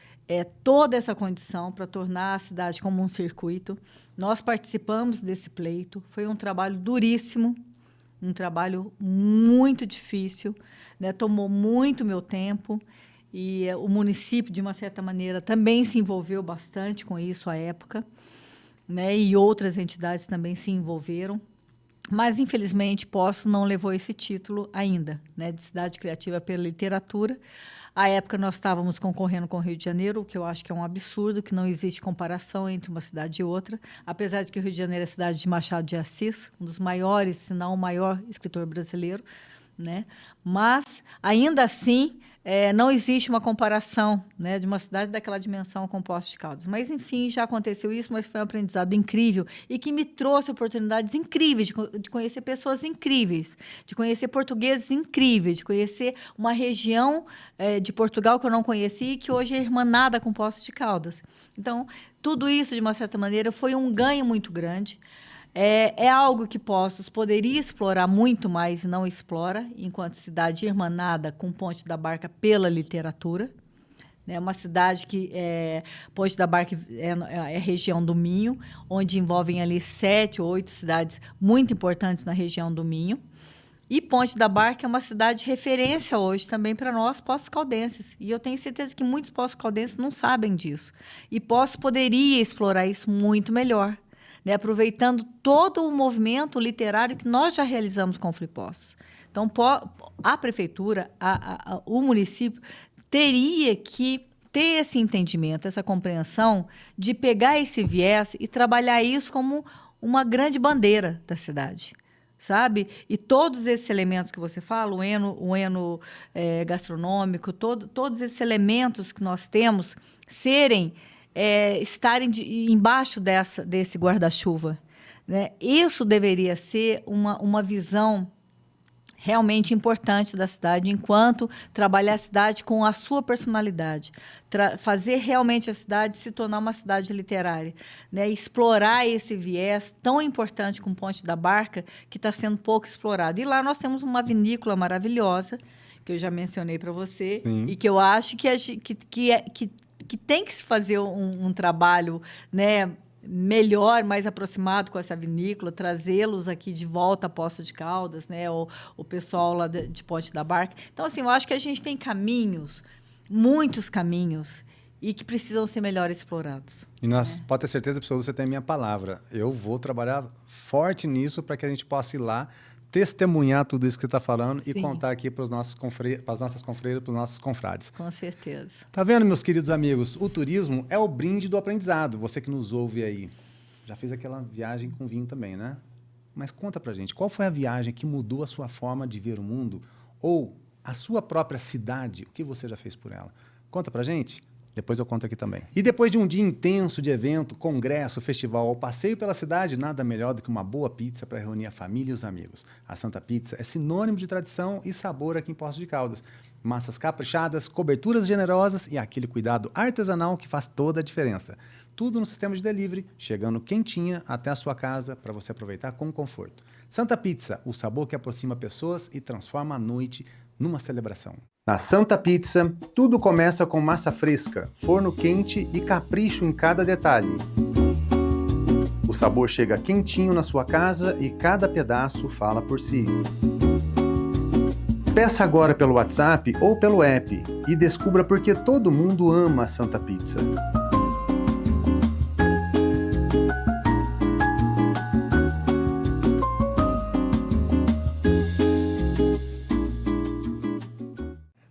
toda essa condição para tornar a cidade como um circuito. Nós participamos desse pleito. Foi um trabalho duríssimo, um trabalho muito difícil, né? Tomou muito meu tempo. E o município, de uma certa maneira, também se envolveu bastante com isso à época, né? E outras entidades também se envolveram. Mas, infelizmente, Poços não levou esse título ainda, né, de cidade criativa pela literatura. À época, nós estávamos concorrendo com o Rio de Janeiro, o que eu acho que é um absurdo, que não existe comparação entre uma cidade e outra, apesar de que o Rio de Janeiro é a cidade de Machado de Assis, um dos maiores, se não o maior escritor brasileiro, né? Mas, ainda assim, não existe uma comparação, né, de uma cidade daquela dimensão com Poços de Caldas. Mas, enfim, já aconteceu isso, mas foi um aprendizado incrível e que me trouxe oportunidades incríveis de conhecer pessoas incríveis, de conhecer portugueses incríveis, de conhecer uma região de Portugal que eu não conhecia e que hoje é irmanada com Poços de Caldas. Então, tudo isso, de uma certa maneira, foi um ganho muito grande. É algo que Poços poderia explorar muito mais e não explora, enquanto cidade irmanada com Ponte da Barca pela literatura. É uma cidade que Ponte da Barca é região do Minho, onde envolvem ali 7 ou 8 cidades muito importantes na região do Minho. E Ponte da Barca é uma cidade de referência hoje também para nós, Poços Caldenses. E eu tenho certeza que muitos Poços Caldenses não sabem disso. E Poços poderia explorar isso muito melhor, né, aproveitando todo o movimento literário que nós já realizamos com o Flipossos. Então, a prefeitura, o município, teria que ter esse entendimento, essa compreensão de pegar esse viés e trabalhar isso como uma grande bandeira da cidade, sabe? E todos esses elementos que você fala, o eno gastronômico, todos esses elementos que nós temos, estarem embaixo desse guarda-chuva, né? Isso deveria ser uma visão realmente importante da cidade, enquanto trabalhar a cidade com a sua personalidade, fazer realmente a cidade se tornar uma cidade literária, né? Explorar esse viés tão importante com Ponte da Barca, que está sendo pouco explorado. E lá nós temos uma vinícola maravilhosa, que eu já mencionei para você. Sim. E que eu acho que tem que se fazer um trabalho, né, melhor, mais aproximado com essa vinícola, trazê-los aqui de volta a Poços de Caldas, né, o pessoal lá de Ponte da Barca. Então, assim, eu acho que a gente tem caminhos, muitos caminhos, e que precisam ser melhor explorados. E nós, pode ter certeza absoluta, você tem a minha palavra. Eu vou trabalhar forte nisso para que a gente possa ir lá, testemunhar tudo isso que você está falando e contar aqui para as nossas confreiras, para os nossos confrades. Com certeza. Tá vendo, meus queridos amigos? O turismo é o brinde do aprendizado. Você que nos ouve aí, já fez aquela viagem com vinho também, né? Mas conta pra gente, qual foi a viagem que mudou a sua forma de ver o mundo? Ou a sua própria cidade, o que você já fez por ela? Conta pra gente. Depois eu conto aqui também. E depois de um dia intenso de evento, congresso, festival ou passeio pela cidade, nada melhor do que uma boa pizza para reunir a família e os amigos. A Santa Pizza é sinônimo de tradição e sabor aqui em Poços de Caldas. Massas caprichadas, coberturas generosas e aquele cuidado artesanal que faz toda a diferença. Tudo no sistema de delivery, chegando quentinha até a sua casa para você aproveitar com conforto. Santa Pizza, o sabor que aproxima pessoas e transforma a noite numa celebração. Na Santa Pizza, tudo começa com massa fresca, forno quente e capricho em cada detalhe. O sabor chega quentinho na sua casa e cada pedaço fala por si. Peça agora pelo WhatsApp ou pelo app e descubra por que todo mundo ama a Santa Pizza.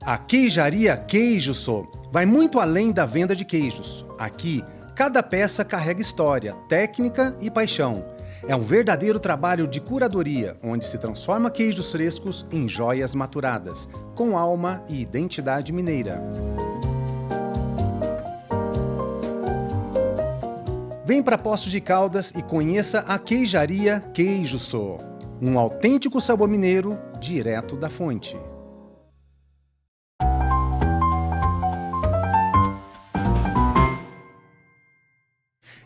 A Queijaria Queijo Sô vai muito além da venda de queijos. Aqui, cada peça carrega história, técnica e paixão. É um verdadeiro trabalho de curadoria, onde se transforma queijos frescos em joias maturadas, com alma e identidade mineira. Vem para Poços de Caldas e conheça a Queijaria Queijo Sô. Um autêntico sabor mineiro direto da fonte.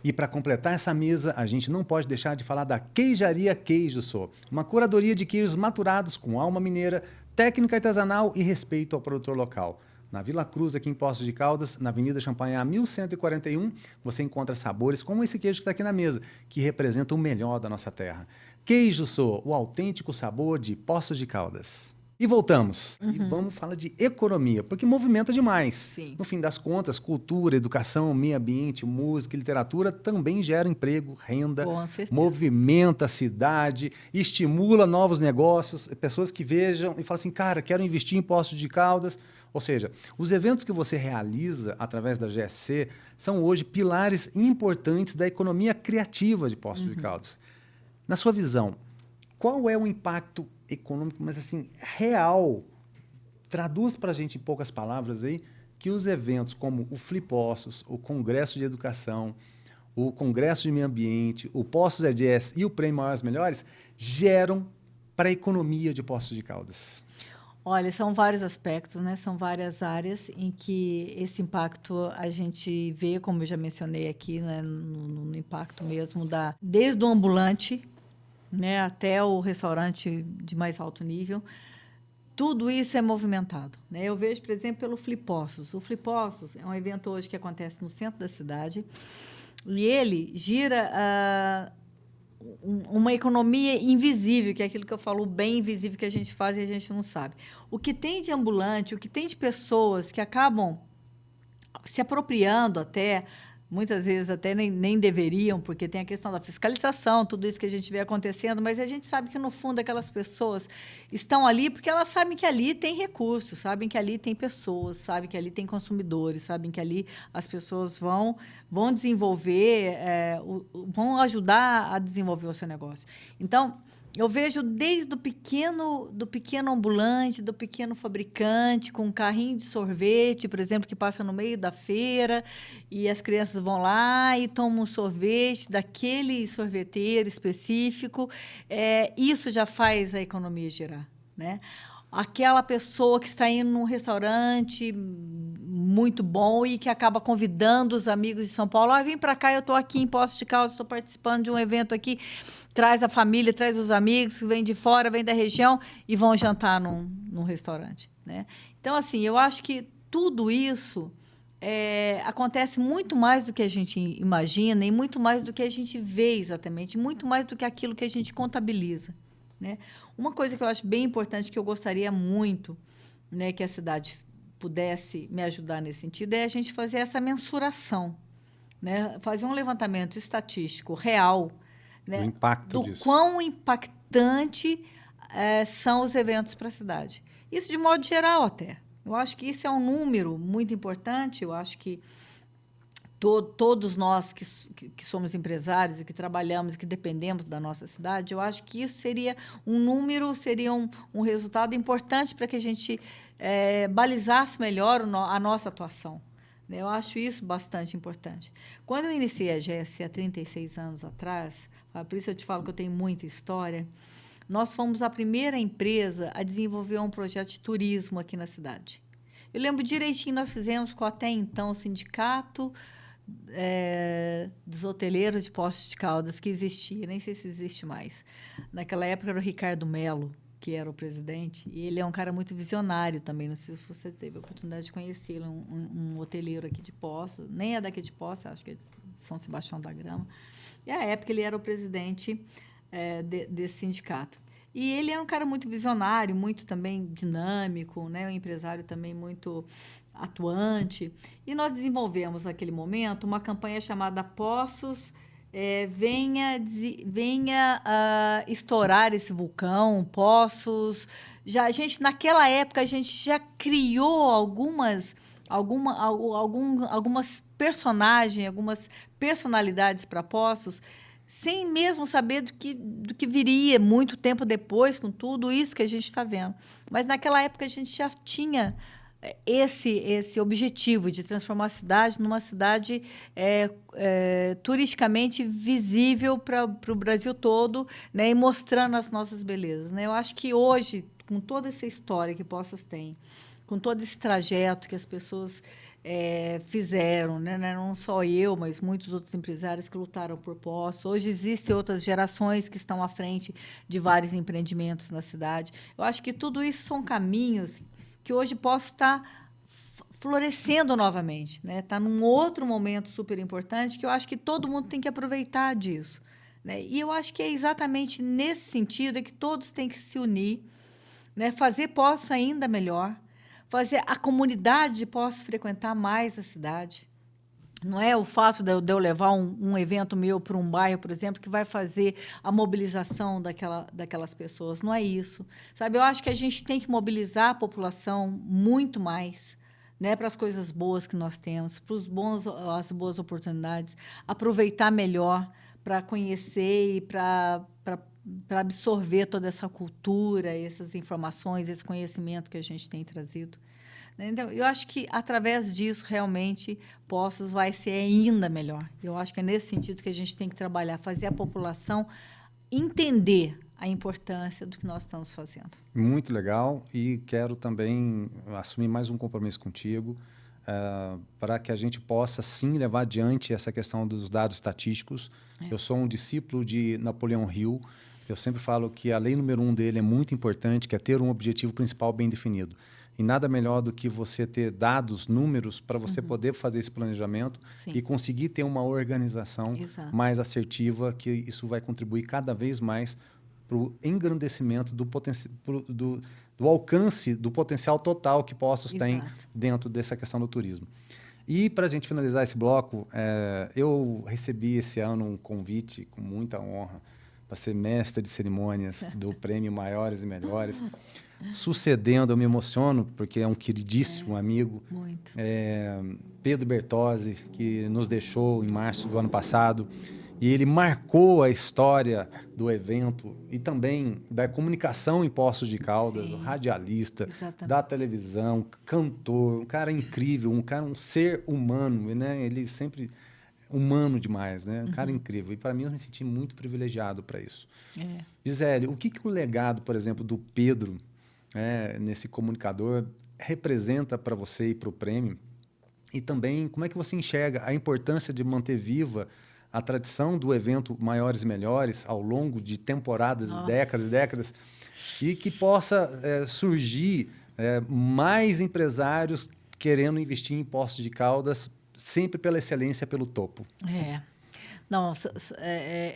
E para completar essa mesa, a gente não pode deixar de falar da Queijaria Queijo Sô, uma curadoria de queijos maturados com alma mineira, técnica artesanal e respeito ao produtor local. Na Vila Cruz, aqui em Poços de Caldas, na Avenida Champanhar 1141, você encontra sabores como esse queijo que está aqui na mesa, que representa o melhor da nossa terra. Queijo Sô, o autêntico sabor de Poços de Caldas. E voltamos. E vamos falar de economia, porque movimenta demais. Sim. No fim das contas, cultura, educação, meio ambiente, música e literatura também geram emprego, renda, Com certeza. movimenta a cidade, estimula novos negócios, pessoas que vejam e falam assim, cara, quero investir em Poços de Caldas. Ou seja, os eventos que você realiza através da GSC são hoje pilares importantes da economia criativa de Poços de Caldas. Na sua visão, qual é o impacto econômico, mas assim, real? Traduz para a gente em poucas palavras aí que os eventos como o Flipossos, o Congresso de Educação, o Congresso de Meio Ambiente, o Poços EDS e o Prêmio Maiores Melhores geram para a economia de Poços de Caldas. Olha, são vários aspectos, né? São várias áreas em que esse impacto a gente vê, como eu já mencionei aqui, né? No impacto mesmo desde o ambulante, né? Até o restaurante de mais alto nível. Tudo isso é movimentado, né? Eu vejo, por exemplo, pelo Flipossos. O Flipossos é um evento hoje que acontece no centro da cidade e ele gira uma economia invisível, que é aquilo que eu falo, bem invisível que a gente faz e a gente não sabe. O que tem de ambulante, o que tem de pessoas que acabam se apropriando até, muitas vezes até nem deveriam, porque tem a questão da fiscalização, tudo isso que a gente vê acontecendo, mas a gente sabe que, no fundo, aquelas pessoas estão ali porque elas sabem que ali tem recursos, sabem que ali tem pessoas, sabem que ali tem consumidores, sabem que ali as pessoas vão desenvolver, vão ajudar a desenvolver o seu negócio. Então, eu vejo desde do pequeno ambulante, do pequeno fabricante, com um carrinho de sorvete, por exemplo, que passa no meio da feira, e as crianças vão lá e tomam um sorvete daquele sorveteiro específico. Isso já faz a economia girar, né? Aquela pessoa que está indo num restaurante muito bom e que acaba convidando os amigos de São Paulo. Vem para cá, eu estou aqui em Poços de Caldas, estou participando de um evento aqui. Traz a família, traz os amigos que vêm de fora, vêm da região e vão jantar num restaurante, né? Então, assim, eu acho que tudo isso acontece muito mais do que a gente imagina e muito mais do que a gente vê exatamente, muito mais do que aquilo que a gente contabiliza, né? Uma coisa que eu acho bem importante, que eu gostaria muito, né, que a cidade pudesse me ajudar nesse sentido, é a gente fazer essa mensuração, né? Fazer um levantamento estatístico real, né? Do impacto do disso. quão impactante são os eventos para a cidade. Isso de modo geral até. Eu acho que isso é um número muito importante. Eu acho que todos nós que somos empresários e que trabalhamos e que dependemos da nossa cidade, eu acho que isso seria um número, seria um resultado importante para que a gente balizasse melhor a nossa atuação. Eu acho isso bastante importante. Quando eu iniciei a GES há 36 anos atrás, por isso eu te falo que eu tenho muita história, nós fomos a primeira empresa a desenvolver um projeto de turismo aqui na cidade. Eu lembro direitinho, nós fizemos com até então o sindicato dos hoteleiros de Poços de Caldas, que existia, nem sei se existe mais. Naquela época era o Ricardo Melo, que era o presidente, e ele é um cara muito visionário também, não sei se você teve a oportunidade de conhecê-lo, um hoteleiro aqui de Poços, nem é daqui de Poços, acho que é de São Sebastião da Grama, e à época ele era o presidente desse sindicato. E ele era um cara muito visionário, muito também dinâmico, né? Um empresário também muito atuante. E nós desenvolvemos, naquele momento, uma campanha chamada Poços, venha estourar esse vulcão, Poços. Naquela época, a gente já criou algumas personagens, algumas personalidades para Poços, sem mesmo saber do que viria muito tempo depois, com tudo isso que a gente está vendo. Mas, naquela época, a gente já tinha esse objetivo de transformar a cidade numa cidade turisticamente visível para o Brasil todo, né, e mostrando as nossas belezas. Né? Eu acho que hoje, com toda essa história que Poços tem, com todo esse trajeto que as pessoas fizeram, né? Não só eu, mas muitos outros empresários que lutaram por Poços. Hoje existem outras gerações que estão à frente de vários empreendimentos na cidade. Eu acho que tudo isso são caminhos que hoje Poços está florescendo novamente, né? Está num outro momento super importante que eu acho que todo mundo tem que aproveitar disso, né? E eu acho que é exatamente nesse sentido que todos têm que se unir, né? Fazer Poços ainda melhor, fazer a comunidade de Poços frequentar mais a cidade. Não é o fato de eu levar um evento meu para um bairro, por exemplo, que vai fazer a mobilização daquelas pessoas. Não é isso. Sabe? Eu acho que a gente tem que mobilizar a população muito mais, né, para as coisas boas que nós temos, para as boas oportunidades, aproveitar melhor para conhecer e para absorver toda essa cultura, essas informações, esse conhecimento que a gente tem trazido. Então, eu acho que, através disso, realmente, Poços vai ser ainda melhor. Eu acho que é nesse sentido que a gente tem que trabalhar, fazer a população entender a importância do que nós estamos fazendo. Muito legal, e quero também assumir mais um compromisso contigo, para que a gente possa, sim, levar adiante essa questão dos dados estatísticos. Eu sou um discípulo de Napoleão Hill. Eu sempre falo que a lei número 1 dele é muito importante, que é ter um objetivo principal bem definido. E nada melhor do que você ter dados, números, para você poder fazer esse planejamento. Sim. E conseguir ter uma organização mais assertiva, que isso vai contribuir cada vez mais para o engrandecimento do alcance, do potencial total que Poços tem dentro dessa questão do turismo. E, para a gente finalizar esse bloco, eu recebi esse ano um convite com muita honra para ser mestre de cerimônias do Prêmio Maiores e Melhores. Sucedendo, eu me emociono, porque é um queridíssimo amigo. Muito. Pedro Bertozzi, que nos deixou em março do ano passado. E ele marcou a história do evento e também da comunicação em Poços de Caldas, um radialista, da televisão, cantor, um cara incrível, um ser humano, né? Ele sempre humano demais, né? Um cara incrível. E, para mim, eu me senti muito privilegiado para isso. Gisele, o que o legado, por exemplo, do Pedro, nesse comunicador, representa para você e para o prêmio? E também, como é que você enxerga a importância de manter viva a tradição do evento Maiores e Melhores ao longo de temporadas, décadas e décadas, e que possa surgir mais empresários querendo investir em Poços de Caldas, sempre pela excelência, pelo topo? Não,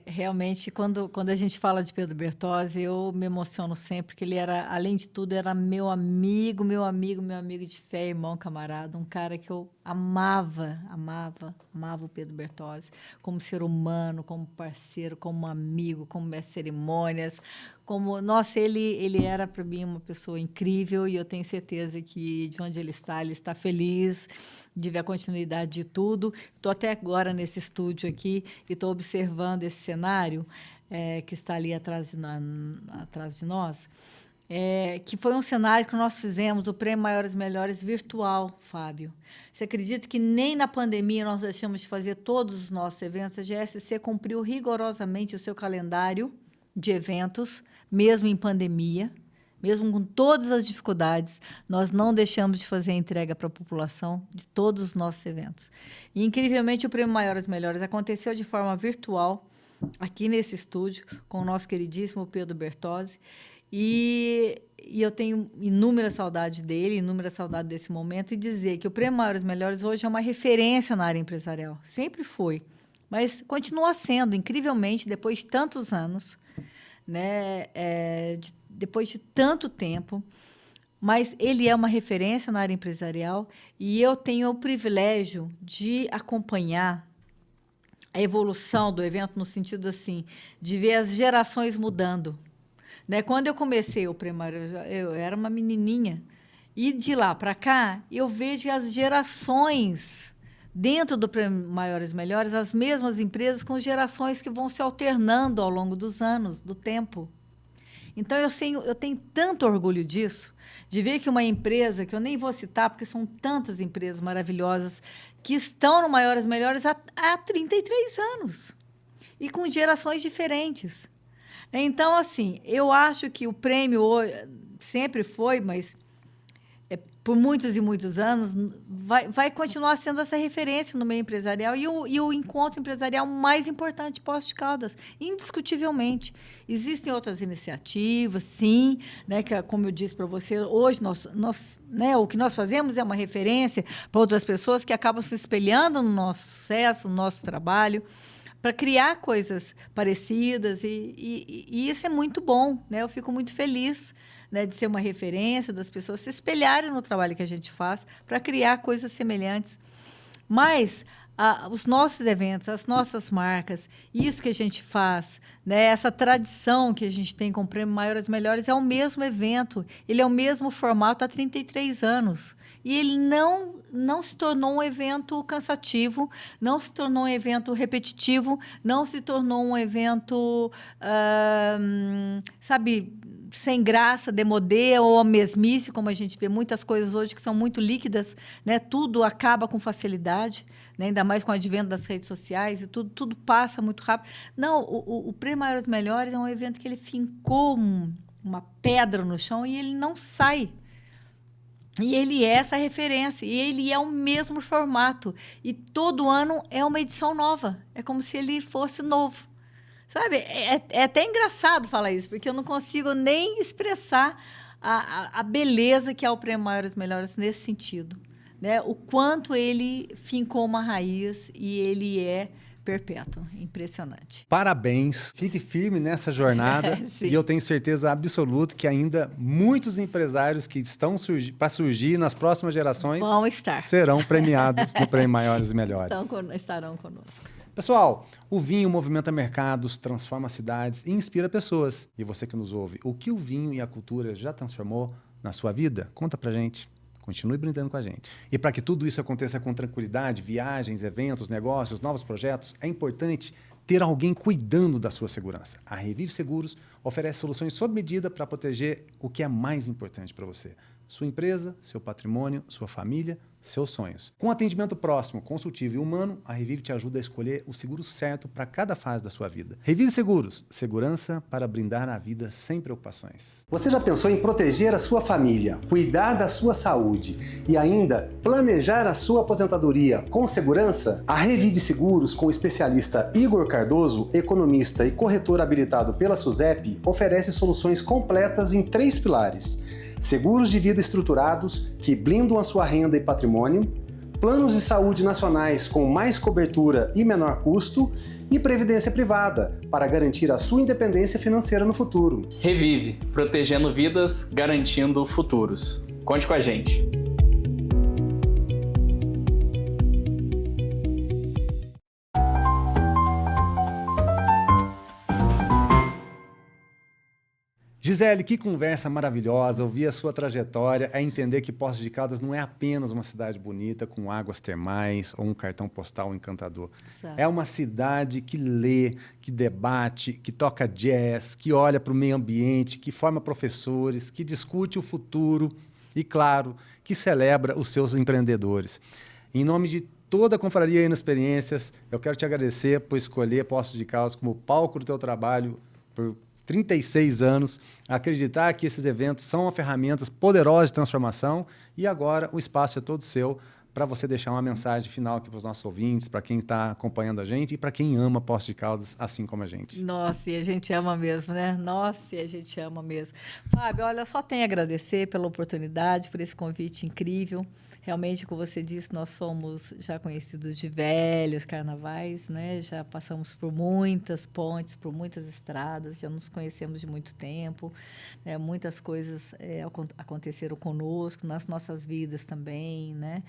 realmente, quando a gente fala de Pedro Bertozzi, eu me emociono sempre, porque ele era, além de tudo, era meu amigo de fé, irmão, camarada, um cara que eu amava o Pedro Bertozzi, como ser humano, como parceiro, como amigo, como mestre de cerimônias, nossa, ele era para mim uma pessoa incrível, e eu tenho certeza que de onde ele está feliz de ver a continuidade de tudo. Estou até agora nesse estúdio aqui e estou observando esse cenário que está ali atrás de nós, que foi um cenário que nós fizemos, o Prêmio Maiores e Melhores virtual, Fábio. Você acredita que nem na pandemia nós deixamos de fazer todos os nossos eventos? A GSC cumpriu rigorosamente o seu calendário de eventos, mesmo em pandemia. Mesmo com todas as dificuldades, nós não deixamos de fazer a entrega para a população de todos os nossos eventos. E, incrivelmente, o Prêmio Maiores e Melhores aconteceu de forma virtual, aqui nesse estúdio, com o nosso queridíssimo Pedro Bertozzi. E eu tenho inúmera saudade dele, inúmera saudade desse momento, e dizer que o Prêmio Maiores e Melhores hoje é uma referência na área empresarial. Sempre foi, mas continua sendo, incrivelmente, depois de tantos anos, né, depois de tanto tempo, mas ele é uma referência na área empresarial, e eu tenho o privilégio de acompanhar a evolução do evento no sentido assim, de ver as gerações mudando. Né? Quando eu comecei o primário, eu era uma menininha, e de lá para cá eu vejo as gerações dentro do Prêmio Maiores e Melhores, as mesmas empresas com gerações que vão se alternando ao longo dos anos, do tempo. Então, eu tenho tanto orgulho disso, de ver que uma empresa, que eu nem vou citar, porque são tantas empresas maravilhosas, que estão no Maiores e Melhores há 33 anos, e com gerações diferentes. Então, assim, eu acho que o prêmio sempre foi, mas por muitos e muitos anos, vai continuar sendo essa referência no meio empresarial e o encontro empresarial mais importante de Poços de Caldas, indiscutivelmente. Existem outras iniciativas, sim, né, que, como eu disse para você, hoje né, o que nós fazemos é uma referência para outras pessoas que acabam se espelhando no nosso sucesso, no nosso trabalho, para criar coisas parecidas, e isso é muito bom, né? Eu fico muito feliz, né, de ser uma referência, das pessoas se espelharem no trabalho que a gente faz para criar coisas semelhantes. Mas os nossos eventos, as nossas marcas, isso que a gente faz, né, essa tradição que a gente tem com o Prêmio Maiores e Melhores, é o mesmo evento, ele é o mesmo formato há 33 anos. E ele não se tornou um evento cansativo, não se tornou um evento repetitivo, não se tornou um evento, sem graça, démodé ou mesmice, como a gente vê muitas coisas hoje que são muito líquidas, né? Tudo acaba com facilidade, né? Ainda mais com o advento das redes sociais, e tudo passa muito rápido. Não, o Prêmio Maiores e Melhores é um evento que ele fincou uma pedra no chão e ele não sai. E ele é essa referência, e ele é o mesmo formato. E todo ano é uma edição nova. É como se ele fosse novo. Sabe? É até engraçado falar isso, porque eu não consigo nem expressar a beleza que é o Prêmio Maiores e Melhores nesse sentido. Né? O quanto ele fincou uma raiz e ele é perpétuo. Impressionante. Parabéns. Fique firme nessa jornada. E eu tenho certeza absoluta que ainda muitos empresários que estão para surgir nas próximas gerações serão premiados no Prêmio Maiores e Melhores. Estarão conosco. Pessoal, o vinho movimenta mercados, transforma cidades e inspira pessoas. E você que nos ouve, o que o vinho e a cultura já transformou na sua vida? Conta pra gente. Continue brindando com a gente. E para que tudo isso aconteça com tranquilidade, viagens, eventos, negócios, novos projetos, é importante ter alguém cuidando da sua segurança. A Revive Seguros oferece soluções sob medida para proteger o que é mais importante para você. Sua empresa, seu patrimônio, sua família, seus sonhos. Com atendimento próximo, consultivo e humano, a Revive te ajuda a escolher o seguro certo para cada fase da sua vida. Revive Seguros, segurança para brindar a vida sem preocupações. Você já pensou em proteger a sua família, cuidar da sua saúde e ainda planejar a sua aposentadoria com segurança? A Revive Seguros, com o especialista Igor Cardoso, economista e corretor habilitado pela SUSEP, oferece soluções completas em 3 pilares. Seguros de vida estruturados que blindam a sua renda e patrimônio, planos de saúde nacionais com mais cobertura e menor custo e previdência privada para garantir a sua independência financeira no futuro. Revive, protegendo vidas, garantindo futuros. Conte com a gente. Gisele, que conversa maravilhosa, ouvir a sua trajetória, é entender que Poços de Caldas não é apenas uma cidade bonita com águas termais ou um cartão postal encantador. Certo. É uma cidade que lê, que debate, que toca jazz, que olha para o meio ambiente, que forma professores, que discute o futuro e, claro, que celebra os seus empreendedores. Em nome de toda a Confraria Inexperiências, eu quero te agradecer por escolher Poços de Caldas como palco do teu trabalho por 36 anos, acreditar que esses eventos são ferramentas poderosas de transformação e agora o espaço é todo seu para você deixar uma mensagem final aqui para os nossos ouvintes, para quem está acompanhando a gente e para quem ama Poços de Caldas assim como a gente. Nossa, e a gente ama mesmo, né? Nossa, e a gente ama mesmo. Fábio, olha, só tenho a agradecer pela oportunidade, por esse convite incrível. Realmente, como você disse, nós somos já conhecidos de velhos carnavais, né? Já passamos por muitas pontes, por muitas estradas, já nos conhecemos de muito tempo, né? Muitas coisas aconteceram conosco, nas nossas vidas também, né?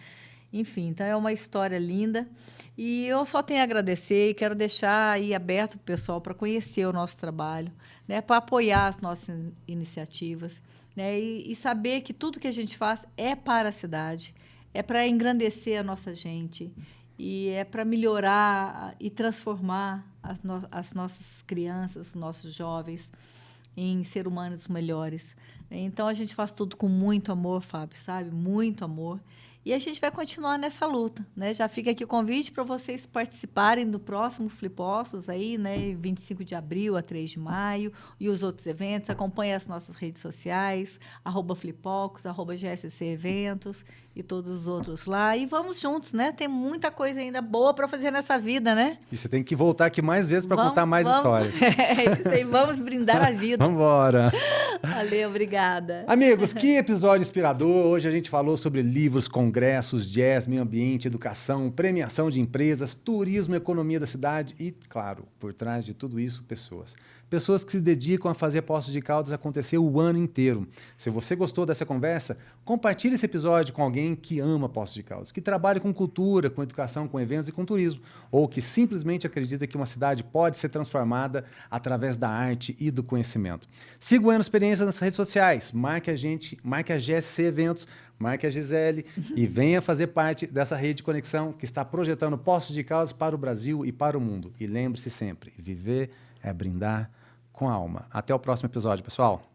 Enfim, então é uma história linda e eu só tenho a agradecer e quero deixar aí aberto para o pessoal para conhecer o nosso trabalho, né? Para apoiar as nossas iniciativas, né? E saber que tudo que a gente faz é para a cidade, é para engrandecer a nossa gente e é para melhorar e transformar as nossas crianças, os nossos jovens em seres humanos melhores. Então, a gente faz tudo com muito amor, Fábio, sabe? Muito amor. E a gente vai continuar nessa luta, né? Já fica aqui o convite para vocês participarem do próximo Flipossos aí, né? 25 de abril a 3 de maio e os outros eventos. Acompanhe as nossas redes sociais, @Flipocos, @GSC Eventos e todos os outros lá. E vamos juntos, né? Tem muita coisa ainda boa para fazer nessa vida, né? E você tem que voltar aqui mais vezes para contar mais histórias. É isso aí, vamos brindar a vida. Vamos embora. Valeu, obrigada. Amigos, que episódio inspirador. Hoje a gente falou sobre livros, congressos, jazz, meio ambiente, educação, premiação de empresas, turismo, economia da cidade e, claro, por trás de tudo isso, pessoas. Pessoas que se dedicam a fazer Poços de Caldas acontecer o ano inteiro. Se você gostou dessa conversa, compartilhe esse episódio com alguém que ama Poços de Caldas, que trabalha com cultura, com educação, com eventos e com turismo, ou que simplesmente acredita que uma cidade pode ser transformada através da arte e do conhecimento. Siga o Ano Experiência nas redes sociais, marque a gente, marque a GSC Eventos, marque a Gisele e venha fazer parte dessa rede de conexão que está projetando Poços de Caldas para o Brasil e para o mundo. E lembre-se sempre, viver é brindar com a alma. Até o próximo episódio, pessoal.